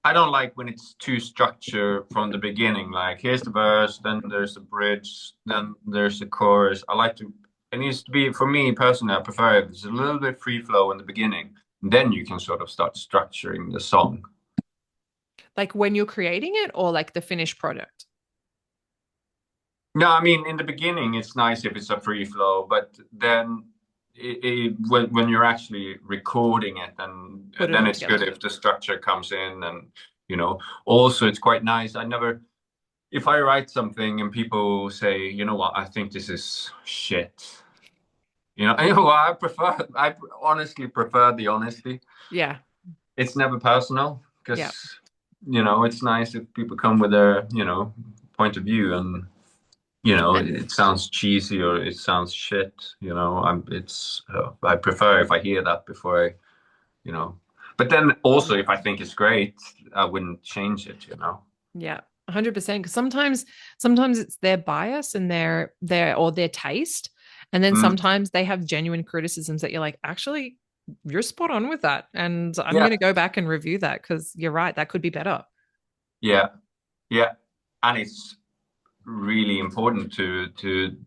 I don't like when it's too structured from the beginning. Like here's the verse, then there's the bridge, then there's the chorus. I like to. It needs to be for me personally. I prefer if it's a little bit free flow in the beginning. Then you can sort of start structuring the song. Like when you're creating it or like the finished product? No, I mean in the beginning it's nice if it's a free flow, but then when you're actually recording it, and Put it then all it's good together. if the structure comes in, and also it's quite nice. I never If I write something and people say, you know what, I think this is shit. I honestly prefer the honesty. Yeah. It's never personal Yeah. because, it's nice if people come with their, point of view, and, And it sounds cheesy or it sounds shit, I prefer if I hear that before you know, but then also yeah. if I think it's great, I wouldn't change it. Yeah. 100%. Because sometimes it's their bias and their taste. And then Mm, sometimes they have genuine criticisms that you're like, actually, you're spot on with that. And I'm yeah, going to go back and review that because you're right. That could be better. yeah, yeah. And it's really important to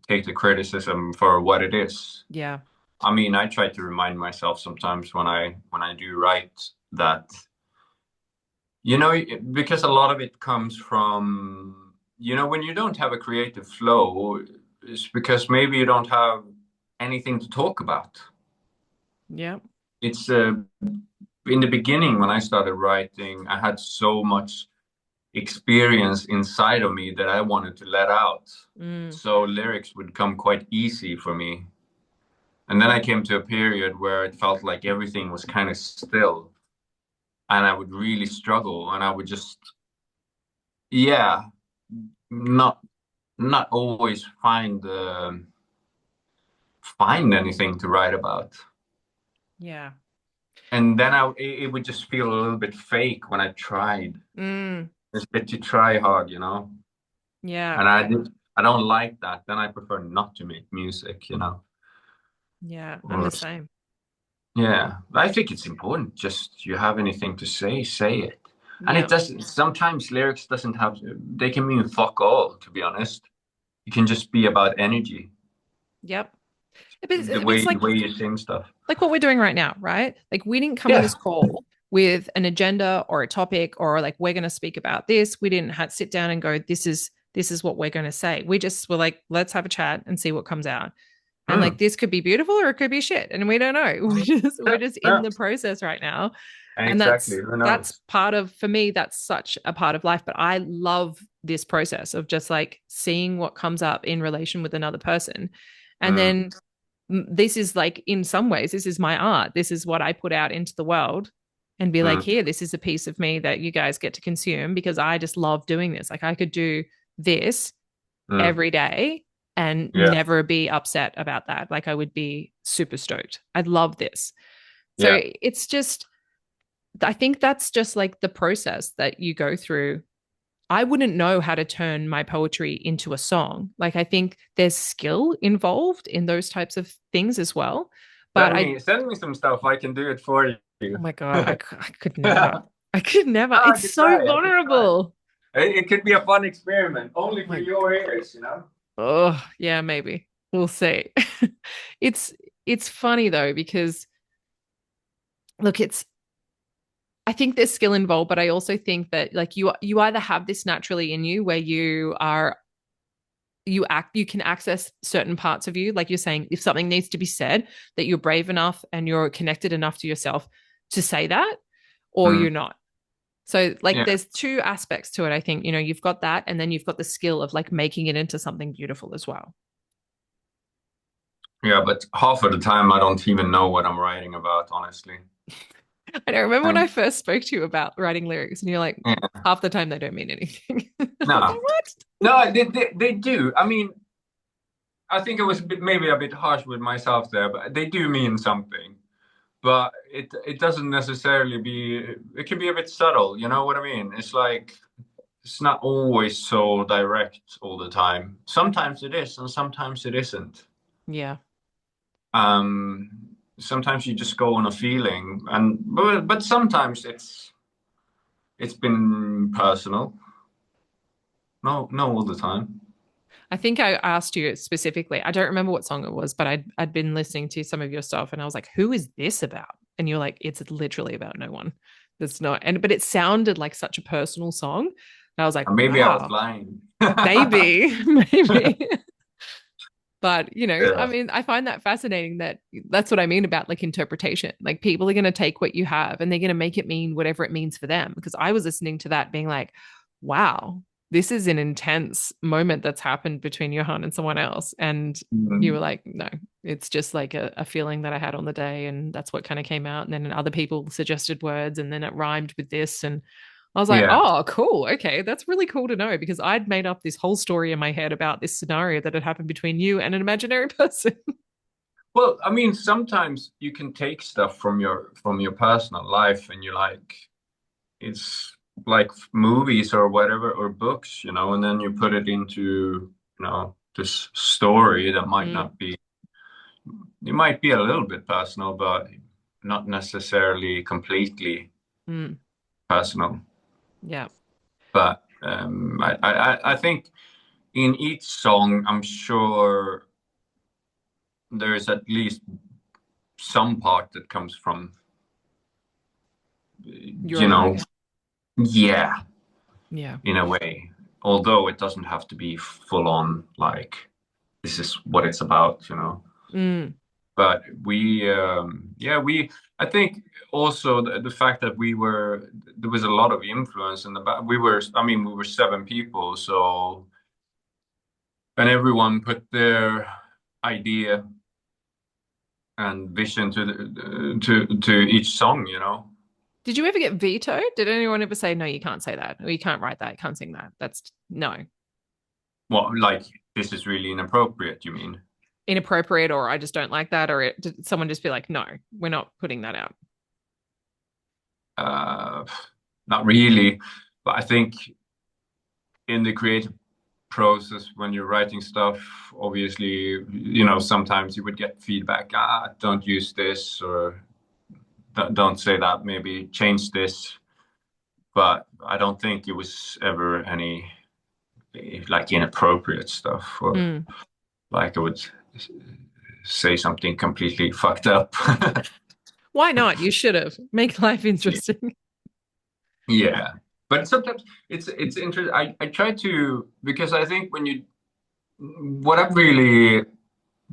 take the criticism for what it is. Yeah. I mean, I try to remind myself sometimes when I do write that, because a lot of it comes from, when you don't have a creative flow, it's because maybe you don't have anything to talk about. Yeah. It's in the beginning when I started writing, I had so much experience inside of me that I wanted to let out. Mm. So lyrics would come quite easy for me. And then I came to a period where it felt like everything was kind of still, and I would really struggle, and I would just, yeah, not not always find anything to write about. Yeah. And then it would just feel a little bit fake when I tried. Mm. It's a bit to try hard. Yeah. And I don't like that. Then I prefer not to make music. Yeah. I'm Or the same. yeah, I think it's important. Just you have anything to say it. And it Yeah. doesn't. Sometimes lyrics doesn't have. They can mean fuck all. To be honest, it can just be about energy, Yep. the It's way the way you sing stuff. like what we're doing right now, right? Like we didn't come on Yeah. this call with an agenda or a topic or like we're going to speak about this. We didn't have sit down and go, this is what we're going to say. We just were like, let's have a chat and see what comes out. And like Mm. this could be beautiful or it could be shit. And we don't know. We're just in Yeah. the process right now. And Exactly. Who that's knows? part of for me, that's such a part of life. But I love this process of just like seeing what comes up in relation with another person. And Mm. then this is like in some ways this is my art, this is what I put out into the world and be like, Mm. here, this is a piece of me that you guys get to consume because I just love doing this. Like I could do this Mm. every day and Yeah. never be upset about that. Like I would be super stoked. I'd love this. So Yeah. it's just, I think that's just like the process that you go through. I wouldn't know how to turn my poetry into a song. Like I think there's skill involved in those types of things as well. But Send me some stuff. I can do it for oh you. my God, I could never. I could never. I It's could so try. I could try. vulnerable. It could be a fun experiment, Oh only for my, your ears. oh yeah, maybe. We'll see. it's it's funny though, because look, I think there's skill involved, but I also think that like you either have this naturally in you where you can access certain parts of you, like you're saying, if something needs to be said, that you're brave enough and you're connected enough to yourself to say that, or Mm. you're not. So like Yeah. there's two aspects to it. I think, you've got that and then you've got the skill of like making it into something beautiful as well. Yeah, but half of the time I don't even know what I'm writing about, honestly. I don't remember when I And first spoke to you about writing lyrics and you're like, yeah, half the time they don't mean anything. I was No, like, what? no, they do. I mean, I think it was maybe a bit harsh with myself there, but they do mean something. But it doesn't necessarily be. It can be a bit subtle. You know what I mean? It's like it's not always so direct all the time. Sometimes it is, and sometimes it isn't. Yeah. Um, Sometimes you just go on a feeling, and but sometimes it's been personal. No, no, all the time. I think I asked you specifically. I don't remember what song it was, but I'd been listening to some of your stuff and I was like, who is this about? And you're like, it's literally about no one. There's not, and but it sounded like such a personal song. And I was like, Maybe I was wow, lying. maybe, maybe. But I Yeah. mean, I find that fascinating that that's what I mean about like interpretation. Like people are going to take what you have and they're going to make it mean whatever it means for them. Because I was listening to that being like, wow, this is an intense moment that's happened between Johan and someone else. And you were Mm. like, no, it's just like a feeling that I had on the day. And that's what kind of came out. And then other people suggested words and then it rhymed with this. And I was like, Yeah. oh, cool. Okay. That's really cool to know because I'd made up this whole story in my head about this scenario that had happened between you and an imaginary person. Well, I mean, sometimes you can take stuff from your personal life and you like it's like movies or whatever or books, and then you put it into, this story that might Mm, not be it might be a little bit personal, but not necessarily completely mm, personal. yeah. But I think in each song, I'm sure there is at least some part that comes from, Your you know, life. yeah, Yeah. in a way. Although it doesn't have to be full on, like, this is what it's about. Mm, But I think also the fact that there was a lot of influence in the back. I mean, we were 7 people, so, and everyone put their idea and vision to each song. did you ever get vetoed? Did anyone ever say, no, you can't say that, or you can't write that, you can't sing that? That's no. Well, like, this is really inappropriate, you mean? Inappropriate, or I just don't like that, or did someone just be like, no, we're not putting that out? Uh, Not really, but I think in the creative process when you're writing stuff, obviously, sometimes you would get feedback, don't use this, or don't say that, maybe change this. But I don't think it was ever any like inappropriate stuff, or Mm. like I would say something completely fucked up. Why not? You should have. Make life interesting. Yeah. But sometimes it's interesting. I try to, because I think what I really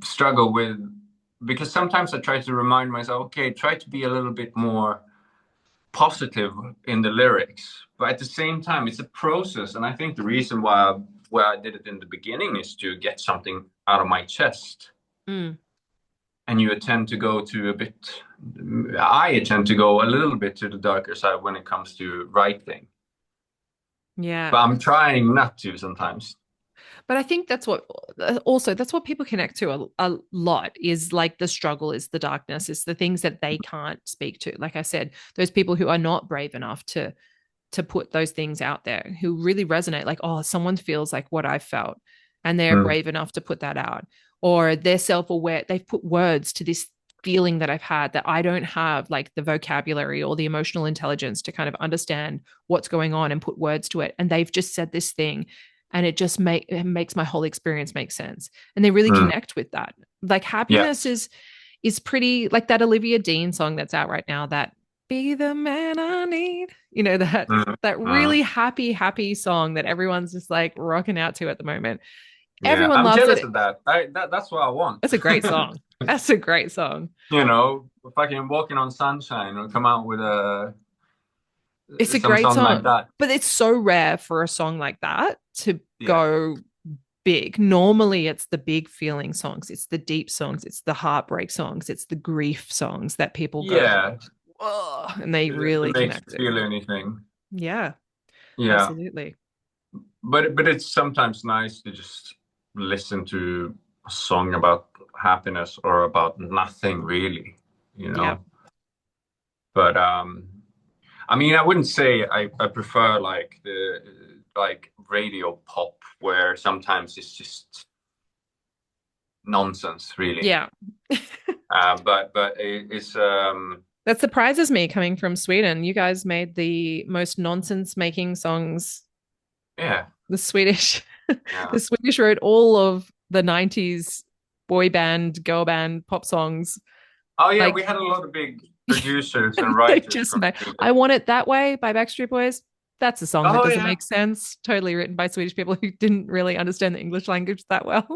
struggle with, because sometimes I try to remind myself, okay, try to be a little bit more positive in the lyrics, but at the same time, it's a process, and I think the reason why I did it in the beginning is to get something out of my chest, Mm. and you tend to go to a bit. I tend to go a little bit to the darker side when it comes to writing, Yeah. but I'm trying not to sometimes. But I think that's what also that's what people connect to a lot is like the struggle is the darkness, is the things that they can't speak to. Like I said, those people who are not brave enough to put those things out there, who really resonate, like, oh, someone feels like what I felt, and they're Mm, brave enough to put that out, or they're self-aware, they've put words to this feeling that I've had that I don't have like the vocabulary or the emotional intelligence to kind of understand what's going on and put words to it. And they've just said this thing and it makes my whole experience make sense. And they really mm, connect with that. Like yeah. happiness is pretty like that Olivia Dean song that's out right now, that be the man I need. That Mm, that mm. really happy song that everyone's just like rocking out to at the moment. Yeah, Everyone I'm loves jealous it. of that. That's what I want. That's a great song. That's a great song. Fucking walking on sunshine or come out with It's a some great song like song, that. but it's so rare for a song like that to Yeah. go big. Normally, it's the big feeling songs, it's the deep songs, it's the heartbreak songs, it's the grief songs that people go, Yeah. oh, and they It really makes connect you to. feel anything. Yeah, Yeah. absolutely. but it's sometimes nice to just listen to a song about happiness or about nothing really, you Yeah. know. But I mean, I wouldn't say I prefer like the like radio pop where sometimes it's just nonsense really. Yeah. But it's That surprises me coming from Sweden. You guys made the most nonsense making songs. yeah, The Swedish, yeah. the Swedish wrote all of the 90s boy band, girl band, pop songs. Oh yeah, we Like had a lot of big producers and they writers just from made Sweden. I Want It That Way by Backstreet Boys. That's a song that Oh doesn't yeah, make sense. Totally written by Swedish people who didn't really understand the English language that well.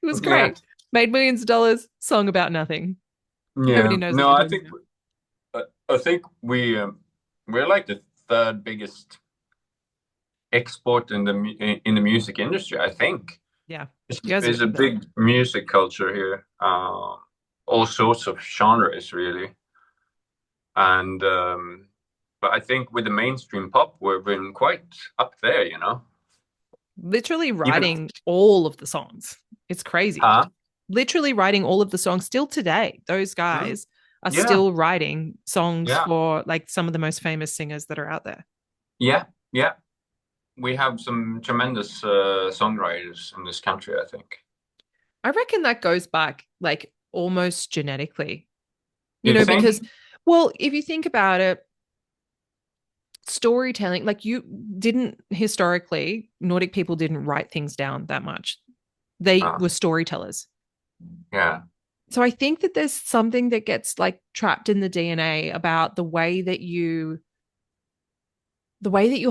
It was yeah, great. Made millions of dollars, song about nothing. Nobody yeah. knows what No, you're I talking think about. I think we're like the third biggest export in the music industry. I think Yeah. it's, You guys are it's a up there. big music culture here. All sorts of genres really, and but I think with the mainstream pop, we've been quite up there. You know, Literally even writing all of the songs. It's crazy. huh? Literally writing all of the songs still today. Those Hmm? guys are Yeah, still writing songs yeah, for like some of the most famous singers that are out there. yeah, yeah. We have some tremendous songwriters in this country, I think. I reckon that goes back like almost genetically, You because, think? well, if you think about it, storytelling, like you didn't historically, Nordic people didn't write things down that much. They Uh, were storytellers. yeah, So I think that there's something that gets like trapped in the DNA about the way that your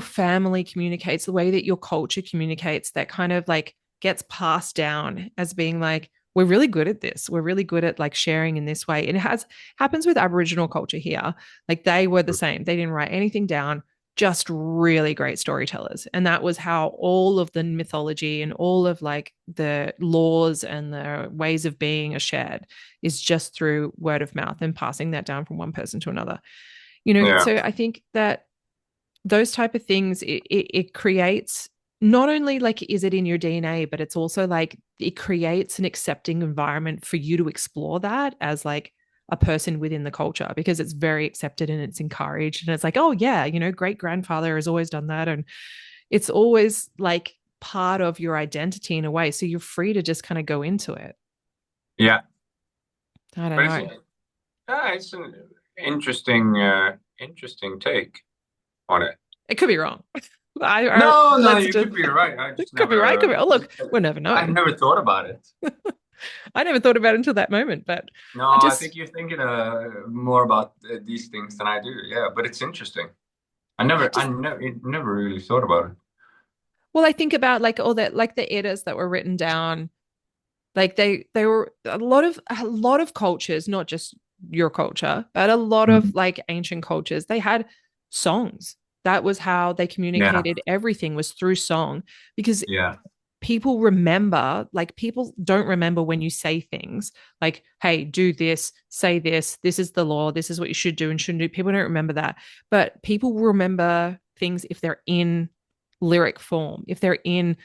family communicates, the way that your culture communicates, that kind of like gets passed down as being like, we're really good at this. We're really good at like sharing in this way. And it has happens with Aboriginal culture here. Like they were the same. They didn't write anything down, just really great storytellers. And that was how all of the mythology and all of like the laws and the ways of being are shared, is just through word of mouth and passing that down from one person to another. yeah, So I think that those type of things, it creates, not only like is it in your DNA, but it's also like it creates an accepting environment for you to explore that as like a person within the culture, because it's very accepted and it's encouraged and it's like, oh yeah, great grandfather has always done that, and it's always like part of your identity in a way, so you're free to just kind of go into it. yeah. I don't But know. it's an interesting take on it. It could be wrong. I No, no, let's you just could be right. I just could be right, could be, never, oh look, we'll never I know. never thought about it. I never thought about it until that moment, but No, I I just, think you're thinking more about these things than I do. Yeah, but it's interesting. I just, I never really thought about it. well, I think about like all that, like the Eddas that were written down, like they were a lot of cultures, not just your culture, but a lot of Mhm. like ancient cultures. They had songs. That was how they Yeah, communicated. Everything was through song, because yeah, people remember, like people don't remember when you say things like, hey, do this, say this is the law, this is what you should do and shouldn't do. People don't remember that, but people will remember things if they're in lyric form, if they're in,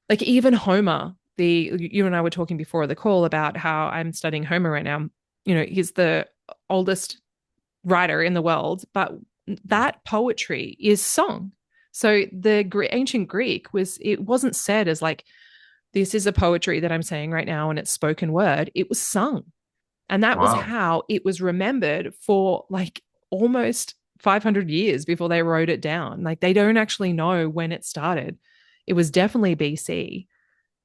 like even Homer, the you and I were talking before the call about how I'm studying Homer right now. He's the oldest writer in the world, but that poetry is song. So the ancient Greek it wasn't said as like, this is a poetry that I'm saying right now and it's spoken word. It was sung. And that was wow. how it was remembered for like almost 500 years before they wrote it down. Like they don't actually know when it started. It was definitely BC.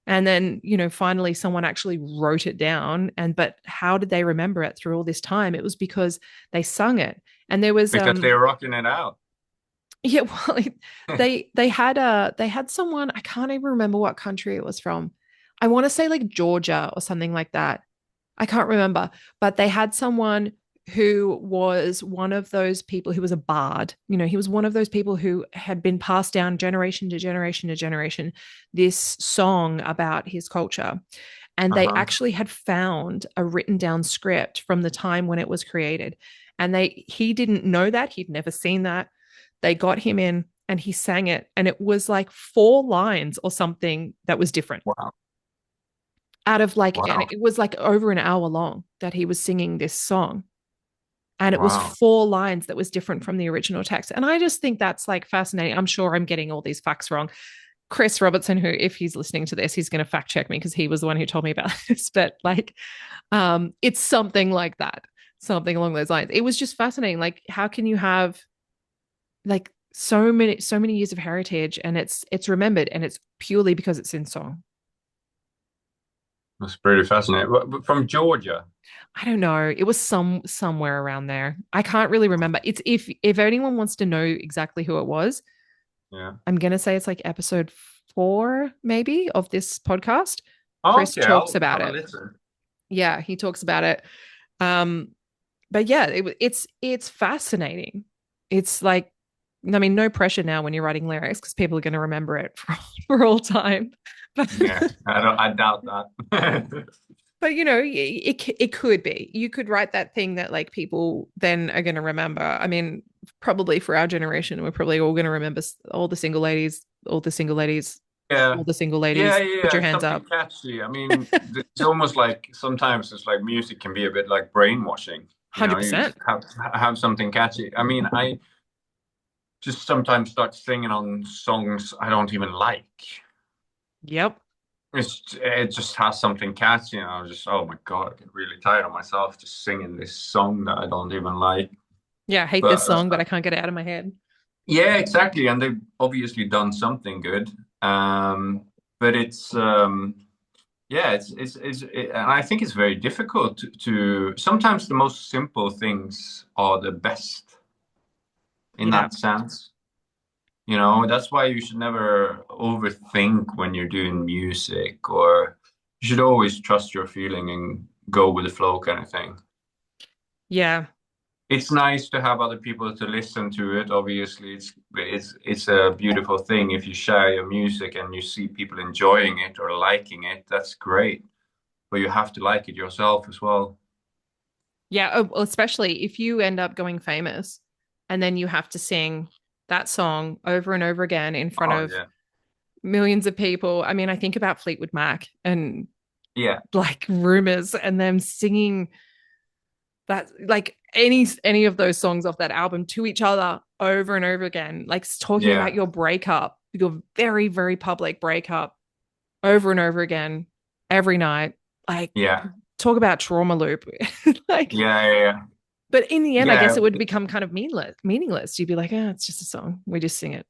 And then, finally someone actually wrote it down. But how did they remember it through all this time? It was because they sung it. And there was Because they're rocking it out. yeah, well, they had someone, I can't even remember what country it was from. I want to say like Georgia or something like that. I can't remember, but they had someone who was one of those people who was a bard. He was one of those people who had been passed down generation to generation to generation, this song about his culture. And they Uh-huh. actually had found a written down script from the time when it was created. And he didn't know that. He'd never seen that. They got him in and he sang it, and it was like 4 lines or something that was different. Wow. Out of like, Wow. and it was like over an hour long that he was singing this song. And it was Wow. 4 lines that was different from the original text. And I just think that's like fascinating. I'm sure I'm getting all these facts wrong. Chris Robertson, who, if he's listening to this, he's going to fact check me because he was the one who told me about this. But like, it's something like that, something along those lines. It was just fascinating. Like, how can you have like so many years of heritage, and it's remembered, and it's purely because it's in song? That's pretty fascinating. But from Georgia. I don't know. It was somewhere around there. I can't really remember. It's if anyone wants to know exactly who it was, Yeah. I'm gonna say it's like episode 4, maybe, of this podcast. Oh, Chris okay. talks I'll about have a it. listen. Yeah, he talks about it. But yeah, it's fascinating. It's like, I mean, no pressure now when you're writing lyrics because people are going to remember it for all time. But Yeah, I doubt that. but you know, it could be. You could write that thing that like people then are going to remember. I mean, probably for our generation, we're probably all going to remember all the single ladies, all the single ladies, Yeah. all the single Yeah, ladies. Put your it's hands something up. catchy. I mean, it's almost like sometimes it's like music can be a bit like brainwashing. You know, you 100%. just have something catchy. I mean, I just sometimes start singing on songs I don't even like. Yep. It just has something catchy, and I was just, oh my God, I get really tired of myself just singing this song that I don't even like. Yeah, I hate this But song, but I can't get it out of my head. yeah, exactly, and they've obviously done something good. But it's yeah, and I think it's very difficult to. Sometimes the most simple things are the best in Yeah. that sense. You know, that's why you should never overthink when you're doing music, or you should always trust your feeling and go with the flow kind of thing. Yeah. It's nice to have other people to listen to it. Obviously, it's a beautiful thing if you share your music and you see people enjoying it or liking it. That's great, but you have to like it yourself as well. Yeah. Oh, well, especially if you end up going famous and then you have to sing that song over and over again in front Oh of yeah, millions of people. I mean, I think about Fleetwood Mac and yeah, like Rumors and them singing that, like any of those songs off that album to each other over and over again, like talking yeah, about your breakup, your very, very public breakup over and over again every night. Like, yeah, talk about trauma loop. Like, yeah. but in the end, I guess Yeah, it would become kind of meaningless. You'd be like, oh, it's just a song. We just sing it.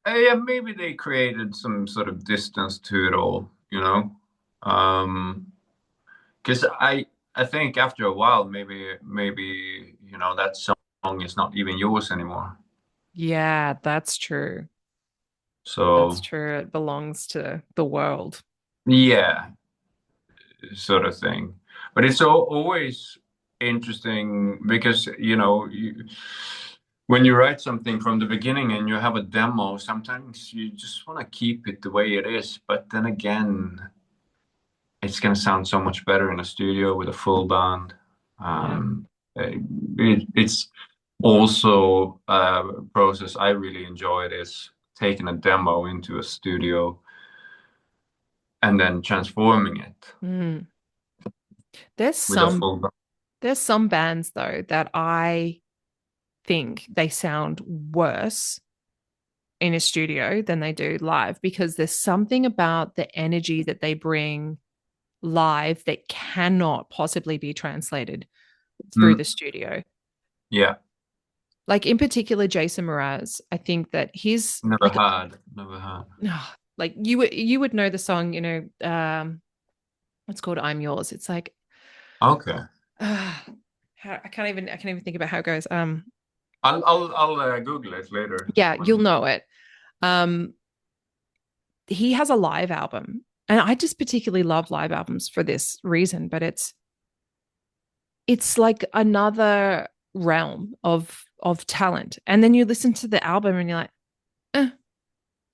yeah. Maybe they created some sort of distance to it all, you know. Because I think after a while, maybe you know that song is not even yours anymore. Yeah, that's true. That's So true. It belongs to the world. yeah, sort of thing. But it's always interesting because you know when you write something from the beginning and you have a demo, sometimes you just want to keep it the way it is. But then again, it's going to sound so much better in a studio with a full band. Yeah. It's also a process I really enjoyed is taking a demo into a studio and then transforming it Mm. There's with a some full band. there's some bands though that I think they sound worse in a studio than they do live because there's something about the energy that they bring live that cannot possibly be translated through Mm, the studio. yeah, Like in particular, Jason Mraz, I think that his never like had, never had. like you would know the song, you know, it's called "I'm Yours." It's like Okay, I can't even think about how it goes. I'll Google it later. Yeah, you'll know it. Um, he has a live album, and I just particularly love live albums for this reason. But it's like another realm of talent, and then you listen to the album, and you're like, eh.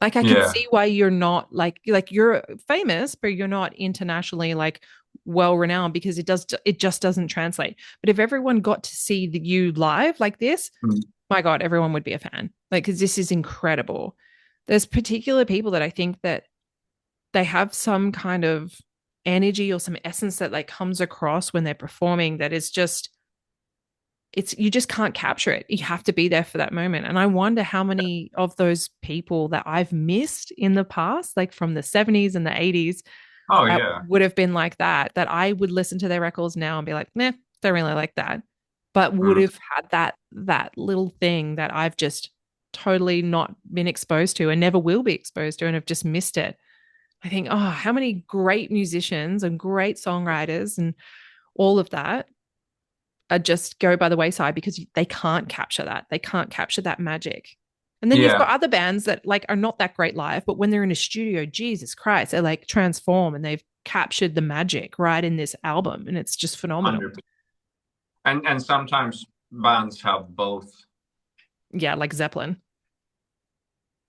Like I can Yeah, see why you're not like you're famous, but you're not internationally like well renowned because it just doesn't translate. But if everyone got to see you live like this, mm, my God, everyone would be a fan. Like, because this is incredible. There's particular people that I think that they have some kind of energy or some essence that like comes across when they're performing that is just, it's, you just can't capture it. You have to be there for that moment. And I wonder how many of those people that I've missed in the past, like from the 70s and the 80s, Oh that yeah. would have been like that I would listen to their records now and be like, nah, don't really like that. But would Mm. have had that little thing that I've just totally not been exposed to and never will be exposed to and have just missed it. I think, oh, how many great musicians and great songwriters and all of that are just go by the wayside because they can't capture that. They can't capture that magic. And then you've Yeah. got other bands that like are not that great live, but when they're in a studio, Jesus Christ, they like transform and they've captured the magic right in this album. And it's just phenomenal. 100%. And sometimes bands have both. Yeah, like Zeppelin.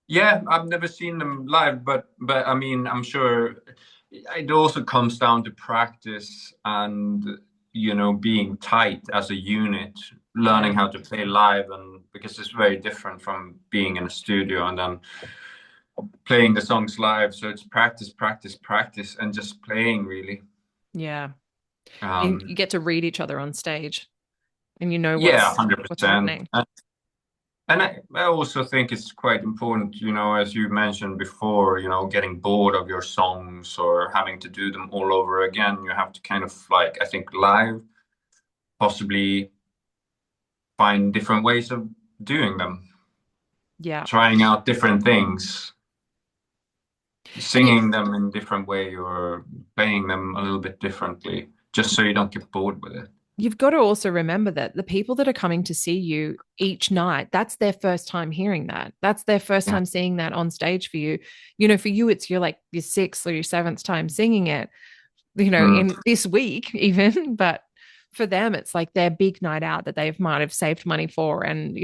Yeah, I've never seen them live, but I mean, I'm sure it also comes down to practice and being tight as a unit, learning Yeah. how to play live, and because it's very different from being in a studio and then playing the songs live. So it's practice, practice, practice, and just playing really. Yeah. And you Um, get to read each other on stage and you know yeah, what's 100%. happening. And I also think it's quite important, as you mentioned before, getting bored of your songs or having to do them all over again. You have to kind of like, I think live, possibly find different ways of doing them, Yeah. trying out different things, And singing them in a different way or playing them a little bit differently, just so you don't get bored with it. you've got to also remember that the people that are coming to see you each night, that's their first time hearing that. That's their first Yeah. time seeing that on stage for you. For you, it's your sixth or your seventh time singing it, Mm. in this week even. But for them, it's like their big night out that they might have saved money for and,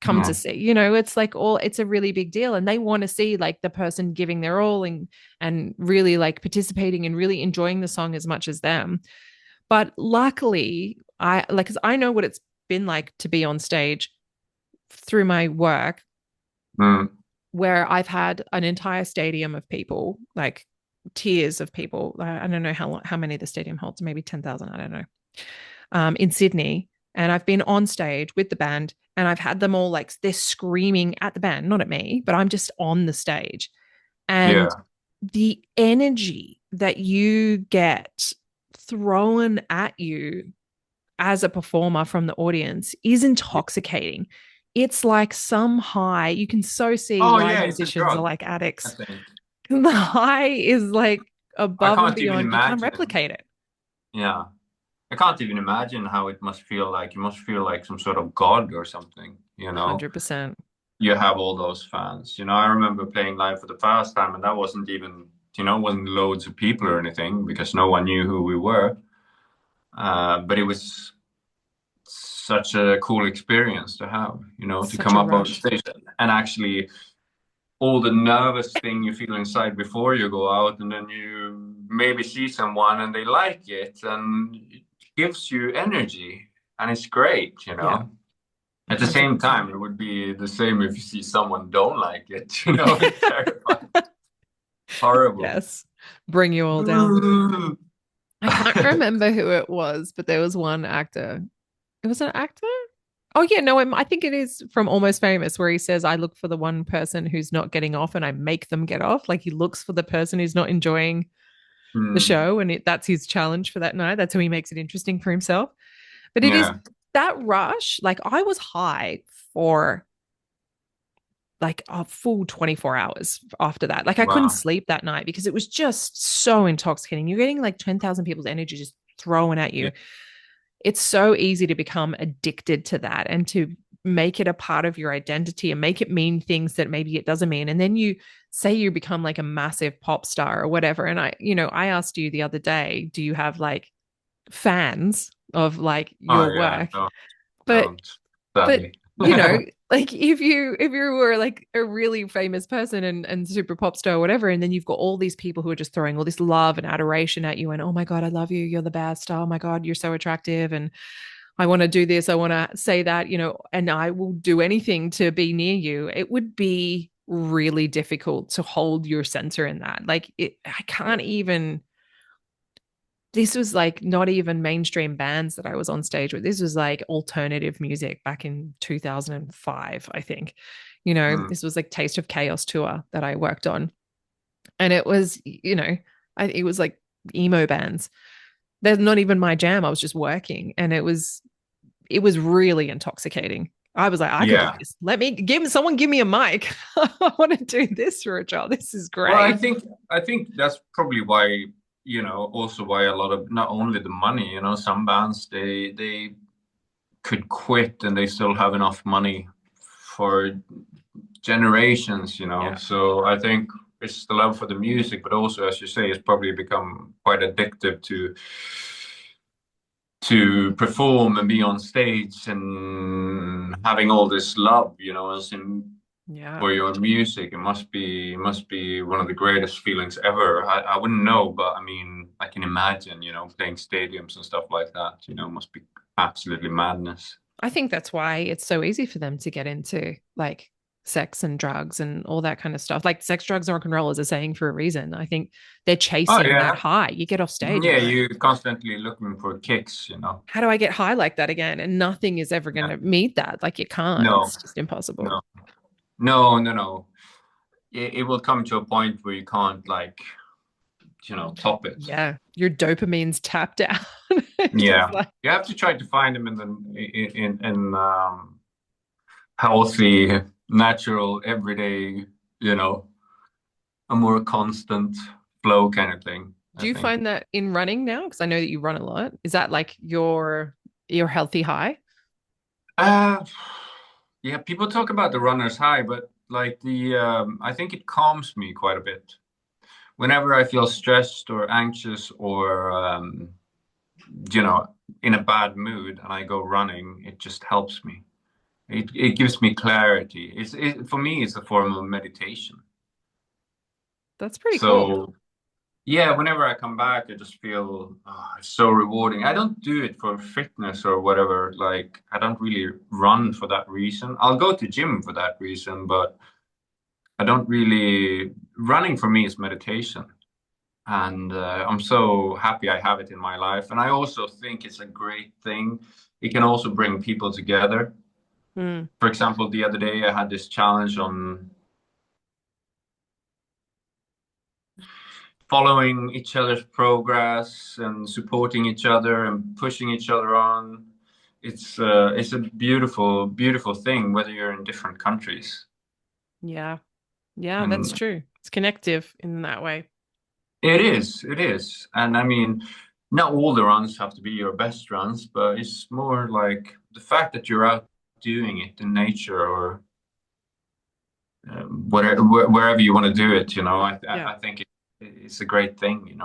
come to Yeah. see, it's like it's a really big deal. And they want to see like the person giving their all and really like participating and really enjoying the song as much as them. But luckily, because I know what it's been like to be on stage through my work, Mm. where I've had an entire stadium of people, like tiers of people. I don't know how many the stadium holds, maybe 10,000. I don't know. In Sydney, and I've been on stage with the band, and I've had them all like they're screaming at the band, not at me, but I'm just on the stage, and Yeah. the energy that you get thrown at you as a performer from the audience is intoxicating. It's like some high. You can so see Oh why yeah, it's a musicians are drug, like I addicts. think. The high is like I above and can't even beyond. You can't imagine. replicate it. Yeah. I can't even imagine how it must feel like. You must feel like some sort of god or something. 100%. You have all those fans. I remember playing live for the first time, and that wasn't even, wasn't loads of people or anything because no one knew who we were. But it was such a cool experience to have, to Such come a up on rush. stage and actually all the nervous thing you feel inside before you go out, and then you maybe see someone and they like it, and it gives you energy, and it's great. Yeah. At the same 100%. time, it would be the same if you see someone don't like it. It's terrifying, horrible. Yes. Bring you all down. I can't remember who it was, but there was one actor. It was an actor? Oh, yeah. No, I think it is from Almost Famous, where he says, I look for the one person who's not getting off and I make them get off. Like he looks for the person who's not enjoying the Mm, show. And that's his challenge for that night. That's how he makes it interesting for himself. But it is yeah, that rush. Like I was high for like a full 24 hours after that. Like I couldn't wow. sleep that night because it was just so intoxicating. You're getting like 10,000 people's energy just thrown at Yeah, you. It's so easy to become addicted to that and to make it a part of your identity and make it mean things that maybe it doesn't mean. And then you say you become like a massive pop star or whatever. And I asked you the other day, do you have like fans of like oh your yeah, work? no, But don't, but sadly. like if you were like a really famous person and super pop star or whatever, and then you've got all these people who are just throwing all this love and adoration at you and oh my god, I love you, you're the best, oh my god, you're so attractive, and I want to do this, I want to say that, and I will do anything to be near you, it would be really difficult to hold your center in that. Like I can't even. This was like not even mainstream bands that I was on stage with. This was like alternative music back in 2005, I think. This was like Taste of Chaos tour that I worked on. And it was, it was like emo bands. They're not even my jam. I was just working, and it was really intoxicating. I was like, I could do this. Someone give me a mic. I want to do this for a job. This is great. Well, I think that's probably why, also why a lot of, not only the money, some bands they could quit and they still have enough money for generations, Yeah. So I think it's the love for the music, but also, as you say, it's probably become quite addictive to perform and be on stage and having all this love, as in Yeah. for your music. It must be one of the greatest feelings ever. I wouldn't know, but I mean, I can imagine, playing stadiums and stuff like that, must be absolutely madness. I think that's why it's so easy for them to get into like sex and drugs and all that kind of stuff. Like sex, drugs, and rock and roll is a saying for a reason. I think they're Oh chasing that yeah. high. You get off stage, Yeah, you're like, you're constantly looking for kicks, how do I get high like that again? And nothing is ever going Yeah. to meet that. Like you can't. No, It's just impossible. no, no. It will come to a point where you can't, like, top it. Yeah, your dopamine's tapped out. Yeah, Just like, you have to try to find them in healthy, natural, everyday, a more constant flow kind of thing, do I you think. find that in running now? Because I know that you run a lot. Is that like your healthy high? Uh, yeah, people talk about the runner's high, but like I think it calms me quite a bit. Whenever I feel stressed or anxious or you know, in a bad mood and I go running, it just helps me. It gives me clarity. For me, it's a form of meditation. That's pretty cool. So yeah, whenever I come back, I just feel it's so rewarding. I don't do it for fitness or whatever. Like I don't really run for that reason. I'll go to gym for that reason, but I don't really. Running for me is meditation. And I'm so happy I have it in my life. And I also think it's a great thing. It can also bring people together. Mm. For example, the other day I had this challenge on following each other's progress and supporting each other and pushing each other on. It's a beautiful, beautiful thing, whether you're in different countries. Yeah. Yeah, that's And true. It's connective in that way. it is. And I mean, not all the runs have to be your best runs, but it's more like the fact that you're out doing it in nature or whatever, wherever you want to do it, Yeah. I think it's a great thing.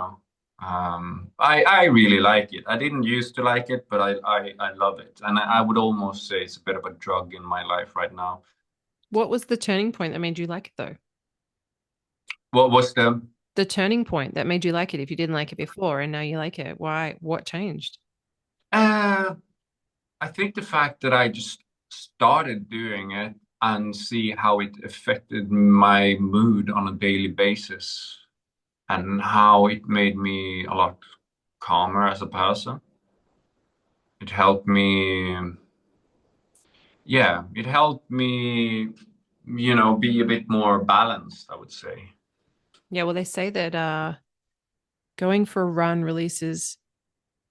I really like it. I didn't used to like it, but I love it. And I would almost say it's a bit of a drug in my life right now. What was the turning point that made you like it though? What was the The turning point that made you like it if you didn't like it before and now you like it. Why? What changed? uh I think the fact that I just started doing it and see how it affected my mood on a daily basis and how it made me a lot calmer as a person. It helped me, yeah, it helped me, be a bit more balanced, I would say. Yeah, well, they say that going for a run releases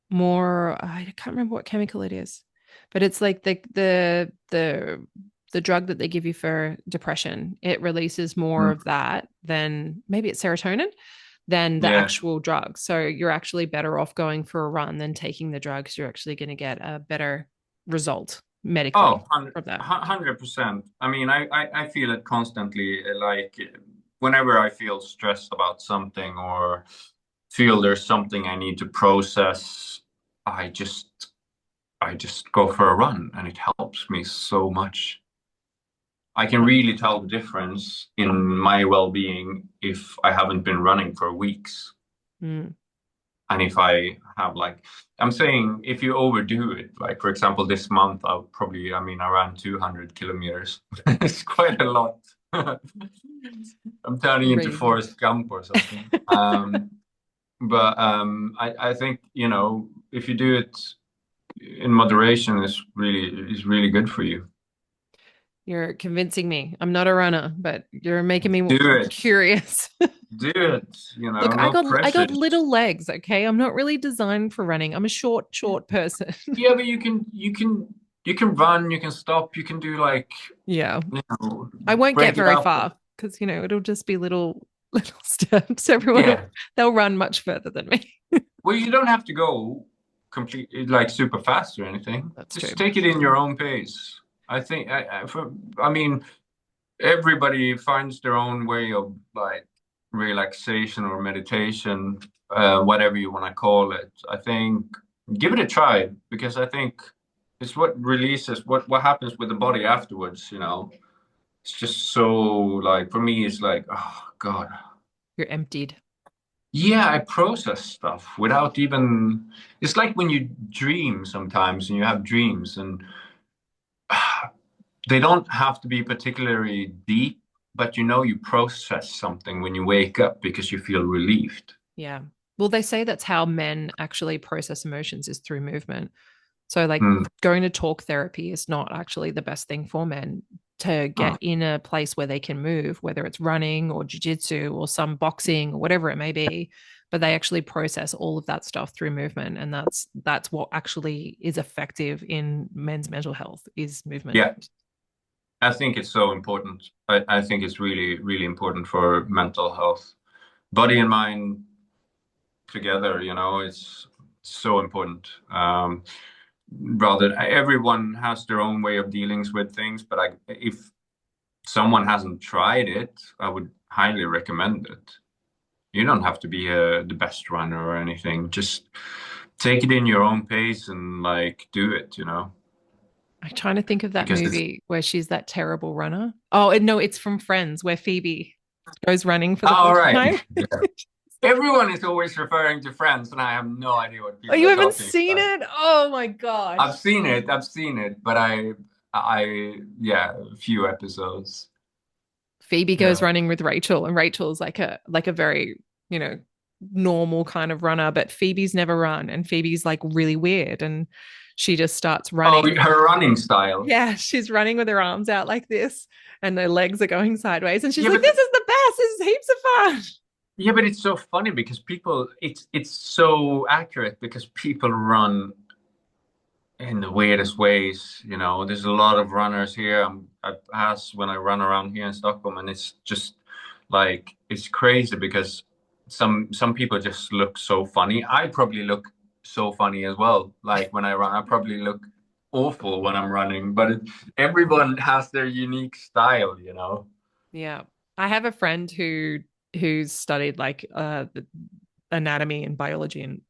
more. I can't remember what chemical it is, but it's like the drug that they give you for depression. It releases more Mm. of that than maybe it's serotonin than the Yeah. actual drug. So you're actually better off going for a run than taking the drugs. You're actually going to get a better result medically Oh, from that. 100%. I mean, I feel it constantly. Like whenever I feel stressed about something or feel there's something I need to process, I just I just go for a run and it helps me so much. I can really tell the difference in my well-being if I haven't been running for weeks. Mm. And if I have like, I'm saying if you overdo it, like for example, this month I'll probably, I mean, I ran 200 kilometers. It's quite a lot. I'm turning into Crazy. Forrest Gump or something. But I think, you know, if you do it in moderation, is really good for you. You're convincing me. I'm not a runner, but you're making me Do it. curious. Do it. You know, Look, I no got I pressure. got little legs, okay? I'm not really designed for running. I'm a short person. Yeah, but you can run, you can stop, you can do like, Yeah. you know, I won't get break it very up. far because it'll just be little steps. Yeah. They'll run much further than me. Well, you don't have to go completely like super fast or anything. That's true. Just take it in your own pace. I think I mean everybody finds their own way of like relaxation or meditation, whatever you want to call it. I think give it a try because I think it's what releases what happens with the body afterwards, you know. It's just so like for me it's like, oh God. You're emptied. Yeah, I process stuff without even. It's like when you dream sometimes and you have dreams, and they don't have to be particularly deep, but you know you process something when you wake up because you feel relieved. Yeah. Well, they say that's how men actually process emotions is through movement. So, like, Mm, going to talk therapy is not actually the best thing for men to mm. get in a place where they can move, whether it's running or jujitsu or some boxing or whatever it may be. But they actually process all of that stuff through movement, and that's what actually is effective in men's mental health is movement. Yeah, I think it's so important. I think it's really, really important for mental health, body and mind together. You know, it's so important. Rather, everyone has their own way of dealings with things, but if someone hasn't tried it, I would highly recommend it. You don't have to be the best runner or anything. Just take it in your own pace and like do it, you know? I'm trying to think of that Because it's movie where she's that terrible runner. Oh, no, it's from Friends where Phoebe goes running for the all first right. time. Yeah. Everyone is always referring to Friends, and I have no idea what Oh, people you are haven't talking seen about. it? Oh my gosh. I've seen it, but yeah, a few episodes. Phoebe goes Yeah. running with Rachel, and Rachel's like a very, normal kind of runner, but Phoebe's never run, and Phoebe's like really weird, and she just starts Oh, running. her running style. Yeah, she's running with her arms out like this, and her legs are going sideways, and she's Yeah, like, but "This is the best. This is heaps of fun." yeah, but it's so funny because people, it's so accurate because people run in the weirdest ways. You know, there's a lot of runners here. I pass when I run around here in Stockholm, and it's just like it's crazy because some people just look so funny. I probably look so funny as well. Like when I run, I probably look awful when I'm running, but everyone has their unique style, you know. Yeah. I have a friend who's studied like the anatomy and biology and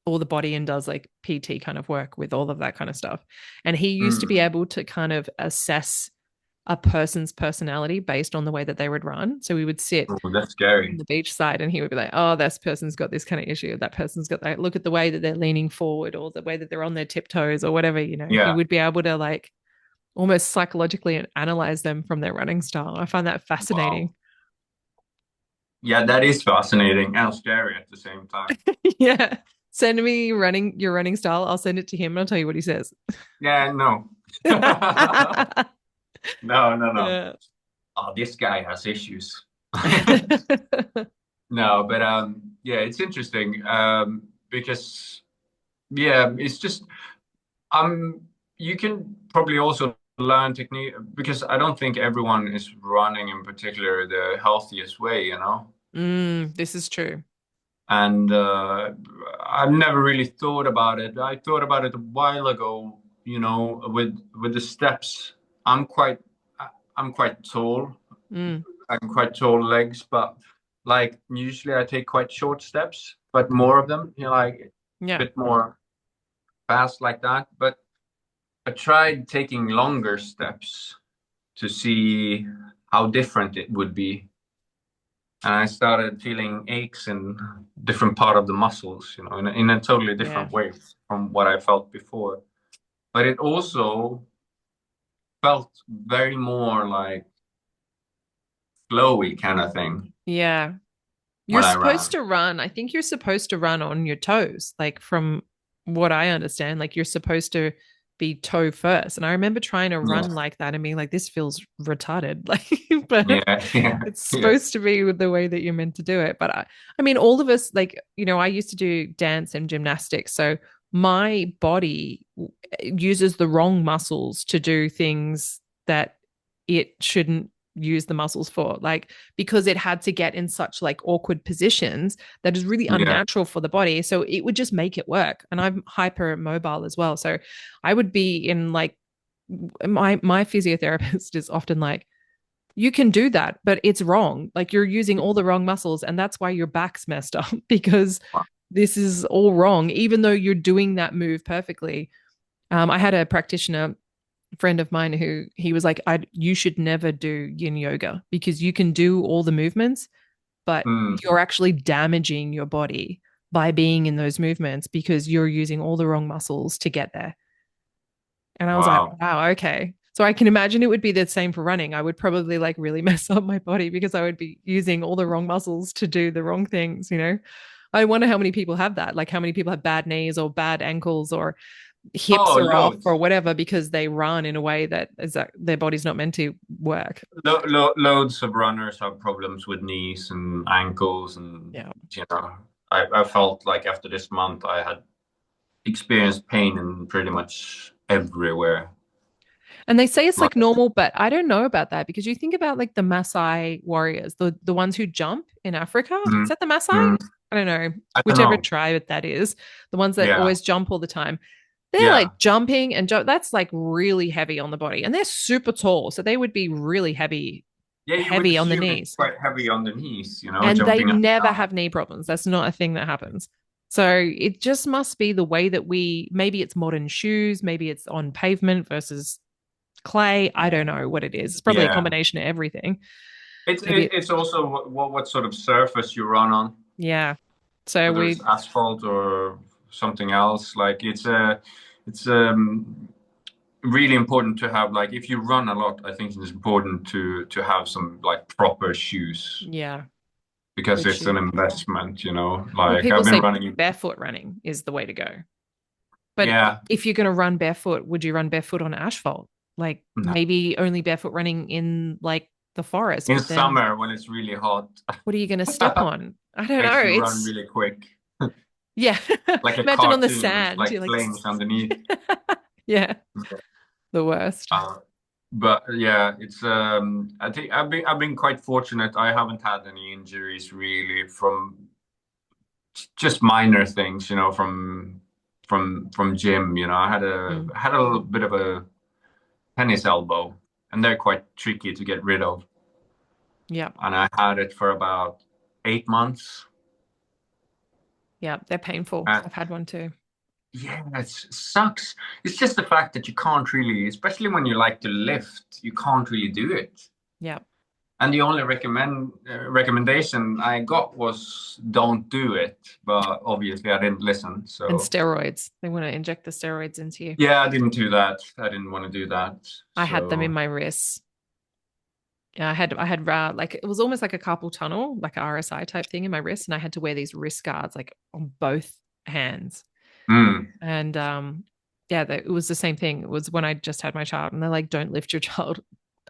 all the body and does like PT kind of work with all of that kind of stuff. And he used to be Mm. able to kind of assess a person's personality based on the way that they would run. So we would sit Oh, that's on scary. the beach side and he would be like, oh, this person's got this kind of issue. That person's got that. Look at the way that they're leaning forward or the way that they're on their tiptoes or whatever, he Yeah. would be able to like almost psychologically analyze them from their running style. I find that Wow. fascinating. Yeah, that is fascinating and scary at the same time. Yeah. Send me your running style. I'll send it to him and I'll tell you what he says. Yeah, no. No, no, no. Yeah. Oh, this guy has issues. No, but yeah, it's interesting because yeah, it's just you can probably also learn technique because I don't think everyone is running in particular the healthiest way, you know. This is true. And I've never really thought about it. I thought about it a while ago, you know, with the steps. I'm quite I'm quite tall. Mm, I'm quite tall legs, but like usually I take quite short steps, but more of them, you know, like a yeah. bit more fast like that. But I tried taking longer steps to see how different it would be. and I started feeling aches in different part of the muscles, you know, in a totally Yeah. different way from what I felt before. But it also felt very more like flowy kind of thing Yeah. You're when I supposed ran. to run. I think you're supposed to run on your toes, like from what I understand. Like you're supposed to be toe first. And I remember trying to Yeah, run like that and being like, this feels retarded. Like, but yeah, yeah, it's yeah. supposed to be the way that you're meant to do it. But I mean, all of us, like, I used to do dance and gymnastics. So my body uses the wrong muscles to do things that it shouldn't use the muscles for, like because it had to get in such like awkward positions that is really Yeah. unnatural for the body, so it would just make it work. And I'm hyper mobile as well, so I would be in like my physiotherapist is often like, you can do that but it's wrong, like you're using all the wrong muscles and that's why your back's messed up because this is all wrong even though you're doing that move perfectly. I had a practitioner friend of mine who he was like, you should never do yin yoga because you can do all the movements, but Mm, you're actually damaging your body by being in those movements because you're using all the wrong muscles to get there. And I was like, wow. wow, okay. So I can imagine it would be the same for running. I would probably like really mess up my body because I would be using all the wrong muscles to do the wrong things. I wonder how many people have that, like how many people have bad knees or bad ankles or hips Oh, are off or loads. whatever because they run in a way that is that their body's not meant to work. Loads of runners have problems with knees and ankles, and Yeah. you know, I felt like after this month I had experienced pain in pretty much everywhere. And they say it's Like, like normal, but I don't know about that because you think about like the Maasai warriors, the ones who jump in Africa. Is mm, that the Maasai? mm, I don't know. I don't Whichever know. tribe that is, the ones that Yeah, always jump all the time. They're yeah, like jumping and that's like really heavy on the body. And they're super tall. So they would be really heavy, yeah. You would heavy on the assume it's knees. quite heavy on the knees, you know, And they jumping up never and down. have knee problems. That's not a thing that happens. So it just must be the way that maybe it's modern shoes, maybe it's on pavement versus clay. I don't know what it is. It's probably a Yeah, combination of everything. it's Maybe, it's also what sort of surface you run on, yeah. So whether it's we, asphalt or something else. Like it's really important to have, like, if you run a lot, I think it's important to have some like proper shoes yeah, because good it's an shoe. investment, you know. Well, Like people I've been say running. barefoot running is the way to go. But Yeah, if you're going to run barefoot, would you run barefoot on asphalt? Like no. maybe only barefoot running in like the forest, In but then summer when it's really hot, what are you going to step on? I don't know. makes you run It's, really quick, yeah. like a Imagine on the cartoon with sand. like You're like, flames underneath. yeah, the worst. Uh, but yeah, it's I think I've been quite fortunate. I haven't had any injuries really from just minor things, you know, from gym. You know, Mm, I had a little bit of a tennis elbow, and they're quite tricky to get rid of. yeah. And I had it for about 8 months. Yeah. They're painful. And I've had one too. yeah, it sucks. It's just the fact that you can't really, especially when you like to lift, you can't really do it. Yeah. And the only recommendation I got was don't do it. But obviously, I didn't listen. And So steroids. They want to inject the steroids into you. yeah, I didn't do that. I didn't want to do that. I had them in So my wrists. Yeah, I had like it was almost like a carpal tunnel, like a RSI type thing in my wrist, and I had to wear these wrist guards like on both hands. mm. And yeah, it was the same thing. It was when I just had my child, and they're like, "Don't lift your child."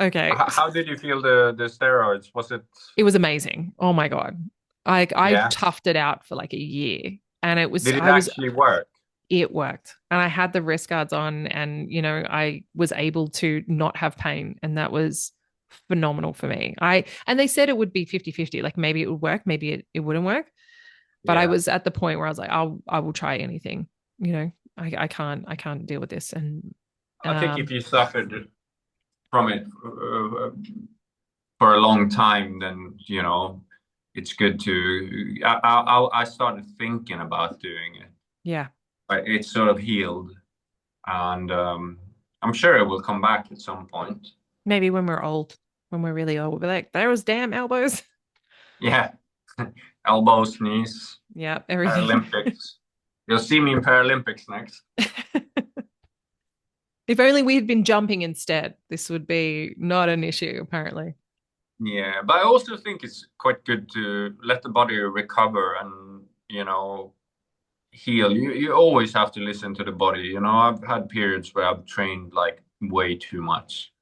Okay, How did you feel the steroids? Was it? it was amazing. Oh my God, I Yeah. toughed it out for like a year, and Did it I was actually work? it worked, and I had the wrist guards on, and I was able to not have pain, and that was phenomenal for me. And they said it would be 50-50, like maybe it would work, maybe it wouldn't work. But I Yeah. was at the point where I was like, I will try anything. I can't deal with this. And I think if um you suffered from it for a long time, then it's good to. I started thinking about doing it, yeah, but it's sort of healed, and I'm sure it will come back at some point. maybe when we're old, when we're really old, we'll be like, there was damn elbows. Yeah. Elbows, knees, Yeah, everything. Paralympics. You'll see me in Paralympics next. If only we had been jumping instead, this would be not an issue, apparently. Yeah, but I also think it's quite good to let the body recover and, heal. You always have to listen to the body. I've had periods where I've trained like way too much,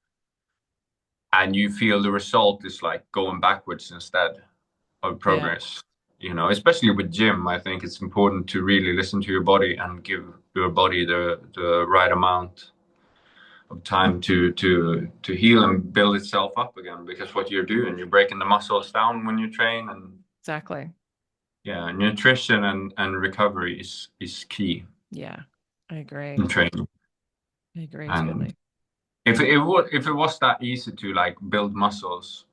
and you feel the result is like going backwards instead of Yeah, progress. Especially with gym, I think it's important to really listen to your body and give your body the right amount of time to heal and build itself up again. Because what you're doing, you're breaking the muscles down when you train, and exactly. yeah, nutrition and recovery is key Yeah, I agree. in training. I agree And totally. if it was that easy to like build muscles,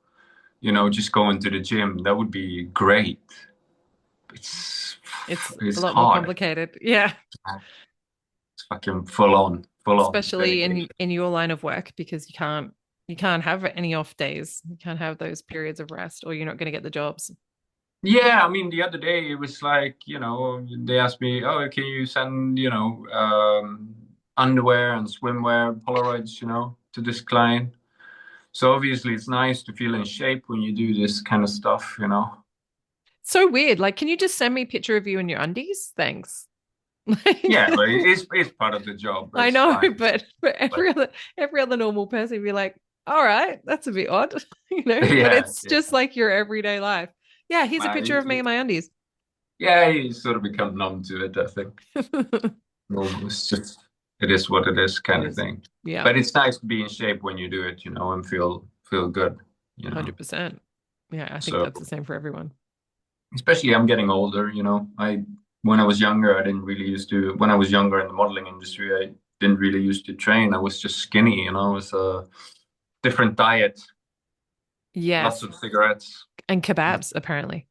just going to the gym, that would be great. It's It's a it's lot more hard. complicated. Yeah, It's fucking full on especially in dedication. in your line of work because you can't have any off days. You can't have those periods of rest or you're not going to get the jobs. Yeah, I mean, the other day it was like, they asked me, oh, can you send, underwear and swimwear Polaroids, to this client? So obviously it's nice to feel in shape when you do this kind of stuff. So weird. Like, can you just send me a picture of you in your undies? Thanks. Like, Yeah, but it's part of the job. I It's know, fine. but But every other normal person would be like, all right, that's a bit odd, but yeah, it's yeah. just like your everyday life. Yeah, here's a Uh, picture of me in my undies. yeah, you sort of become numb to it, I think. No, it's just it is what it is It kind of is. thing. Yeah, But it's nice to be in shape when you do it, and feel good. 100%. Yeah, I think So that's the same for everyone. especially I'm getting older. When I was younger, I didn't really used to when I was younger in the modeling industry, I didn't really used to train. I was just skinny. It was a different diet, lots Yes, of cigarettes. and kebabs apparently.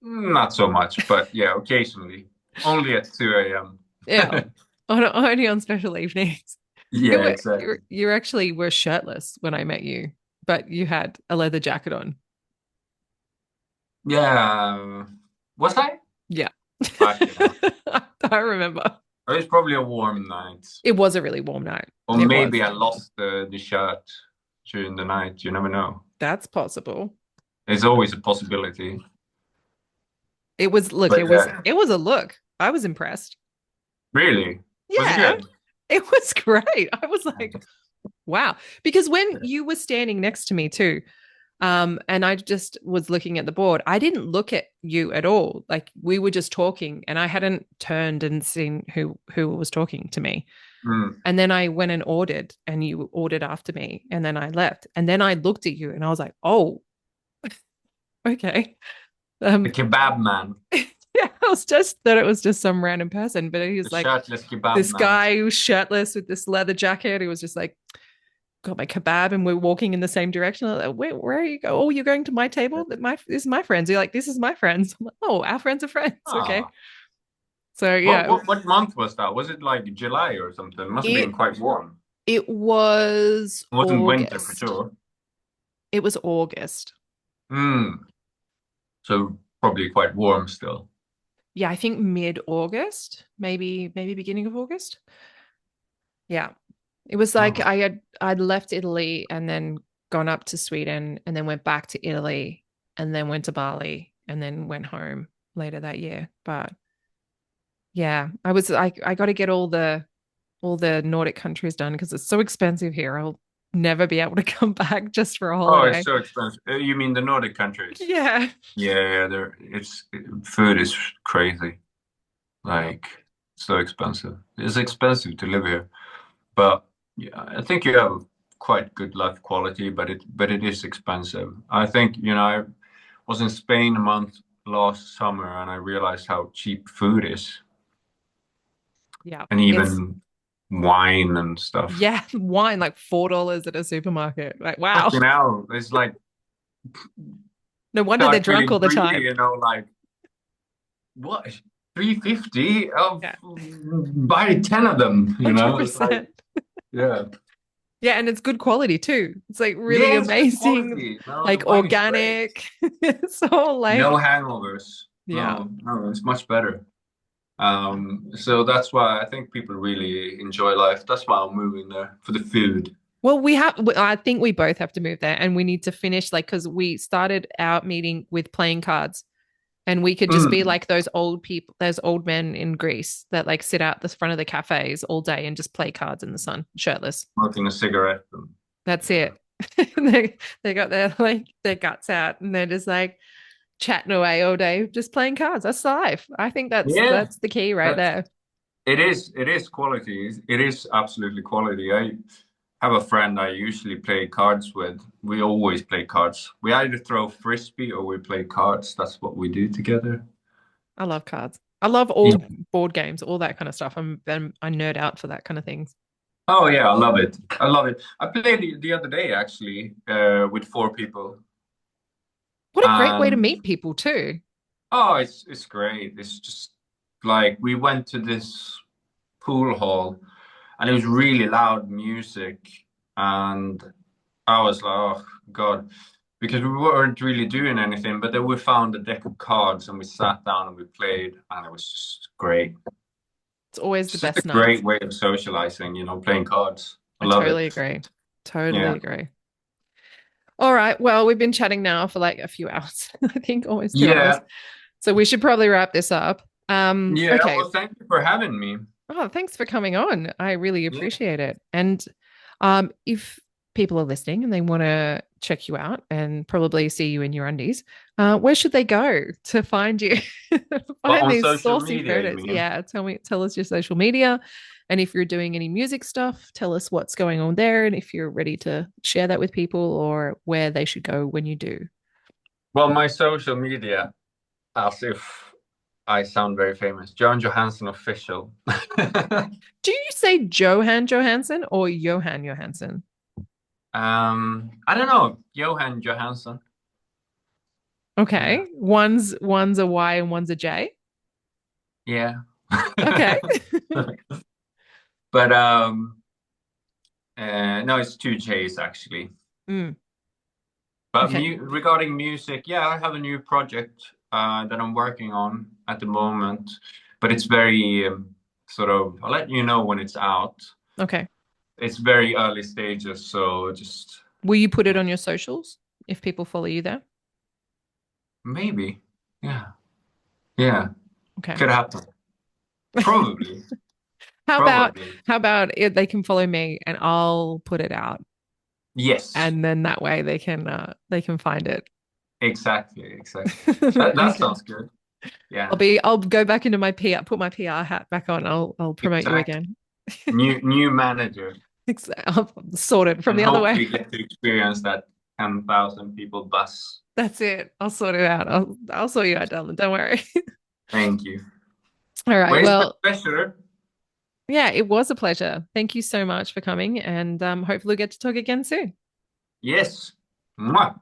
Not so much, but yeah, occasionally. Only at 2 a.m. Yeah, only on special evenings. You Yeah, were exactly. you actually were shirtless when I met you, but you had a leather jacket on. Yeah. Was I? Yeah. Fucking hell. I remember. It was probably a warm night. It was a really warm night. Or It was. maybe I lost the shirt during the night. You never know. That's possible. There's always a possibility. It was, look, But yeah, it was a look. I was impressed. really? Was it Yeah, good? it was great. I was like, wow. Because when you were standing next to me too, and I just was looking at the board, I didn't look at you at all. Like we were just talking and I hadn't turned and seen who was talking to me. Mm. And then I went and ordered and you ordered after me and then I left. And then I looked at you and I was like, oh, okay. The Um, kebab man. yeah, I was just thought it was just some random person, but he The was like shirtless kebab this man. guy who was shirtless with this leather jacket. He was just like, got my kebab, and we're walking in the same direction. I'm like, where are you go? Oh, you're going to my table? This is my friends. You're like, this is my friends. I'm like, oh, our friends are friends. Okay. Ah. So What, yeah, what what month was that? Was it like July or something? Must have been it quite warm. it was It wasn't winter for August. sure. It was August. Mm. So probably quite warm still. Yeah, I think mid-August, maybe beginning of August. Yeah. It was like Oh. I'd left Italy and then gone up to Sweden and then went back to Italy and then went to Bali and then went home later that year. But yeah, I got to get all the Nordic countries done because it's so expensive here. I'll never be able to come back just for a Oh, it's holiday. so expensive. You mean the Nordic countries? Yeah. Yeah, food is crazy. Like so expensive. It's expensive to live here, but yeah, I think you have quite good life quality, but it is expensive. I think I was in Spain a month last summer, and I realized how cheap food is, Yeah. and It's even wine and stuff. yeah, wine like $4 at a supermarket. Like, wow. Fucking hell, it's like No wonder they're start drunk all feeling the greedy, time. like what? 350? Oh, Yeah. buy 10 of them. It's like 100%. yeah. Yeah, and it's good quality too. It's like really Yeah, it's good amazing, quality. No, the like wine is great. organic. It's all No like, hangovers. yeah. No, it's much better. So that's why I think people really enjoy life. That's why I'm moving there for the food. Well, I think we both have to move there and we need to finish like, because we started our meeting with playing cards and we could just be Mm, like those old people, those old men in Greece that like sit out the front of the cafes all day and just play cards in the sun, shirtless. smoking a cigarette. And, That's yeah. it. They got their like their guts out and they're just like chatting away all day, just playing cards. That's life. I think Yeah, that's the key right that's there. it is. It is quality. It is absolutely quality. I have a friend I usually play cards with. We always play cards. We either throw frisbee or we play cards. That's what we do together. I love cards. I love Yeah. all board games, all that kind of stuff. I nerd out for that kind of things. Oh yeah, I love it. I love it. I played the other day actually with four people, What a great way to and meet people too. oh, it's great. It's just like we went to this pool hall, and it was really loud music, and I was like, oh God, because we weren't really doing anything. But then we found a deck of cards, and we sat down and we played, and it was just great. It's always the It's just a best nights. great way of socializing, playing cards. I I love it. totally agree. Totally Yeah. agree. All right. Well, we've been chatting now for like a few hours. I think almost 2 hours. Yeah. So we should probably wrap this up. Yeah. Okay. Well, thank you for having me. Oh, thanks for coming on. I really Yeah. appreciate it. And if people are listening and they want to check you out and probably see you in your undies, where should they go to find you? Well, Find on these social saucy media, you photos. mean? Yeah, tell us your social media. And if you're doing any music stuff, tell us what's going on there and if you're ready to share that with people or where they should go when you do. Well, my social media, as if I sound very famous, Johansson official. Do you say Johansson or Johan Johansson? I don't know, Johan Johansson. Yeah. Okay. One's a Y and one's a J. Yeah. Okay. But no, it's two J's actually. Mm, But okay. regarding music, yeah, I have a new project that I'm working on at the moment, but it's very sort of, I'll let you know when it's out. Okay. It's very early stages, so just Will you put it on your socials if people follow you there? maybe. Yeah. Yeah. Okay. Could happen. Probably. How about Probably. they can follow me and I'll put it out Yes. and then that way they can find it. Exactly. Exactly. That Okay. sounds good. Yeah. I'll go back into my PR, put my PR hat back on. I'll promote you Exactly. again. New manager, I'll sort it from and the other way. hopefully get to experience that 10,000 people bus. That's it. I'll sort it out. I'll sort you out, darling. Don't worry. Thank you. All right. Well, it's my Well, pleasure. yeah, it was a pleasure. Thank you so much for coming, and hopefully we'll get to talk again soon. Yes. Mwah.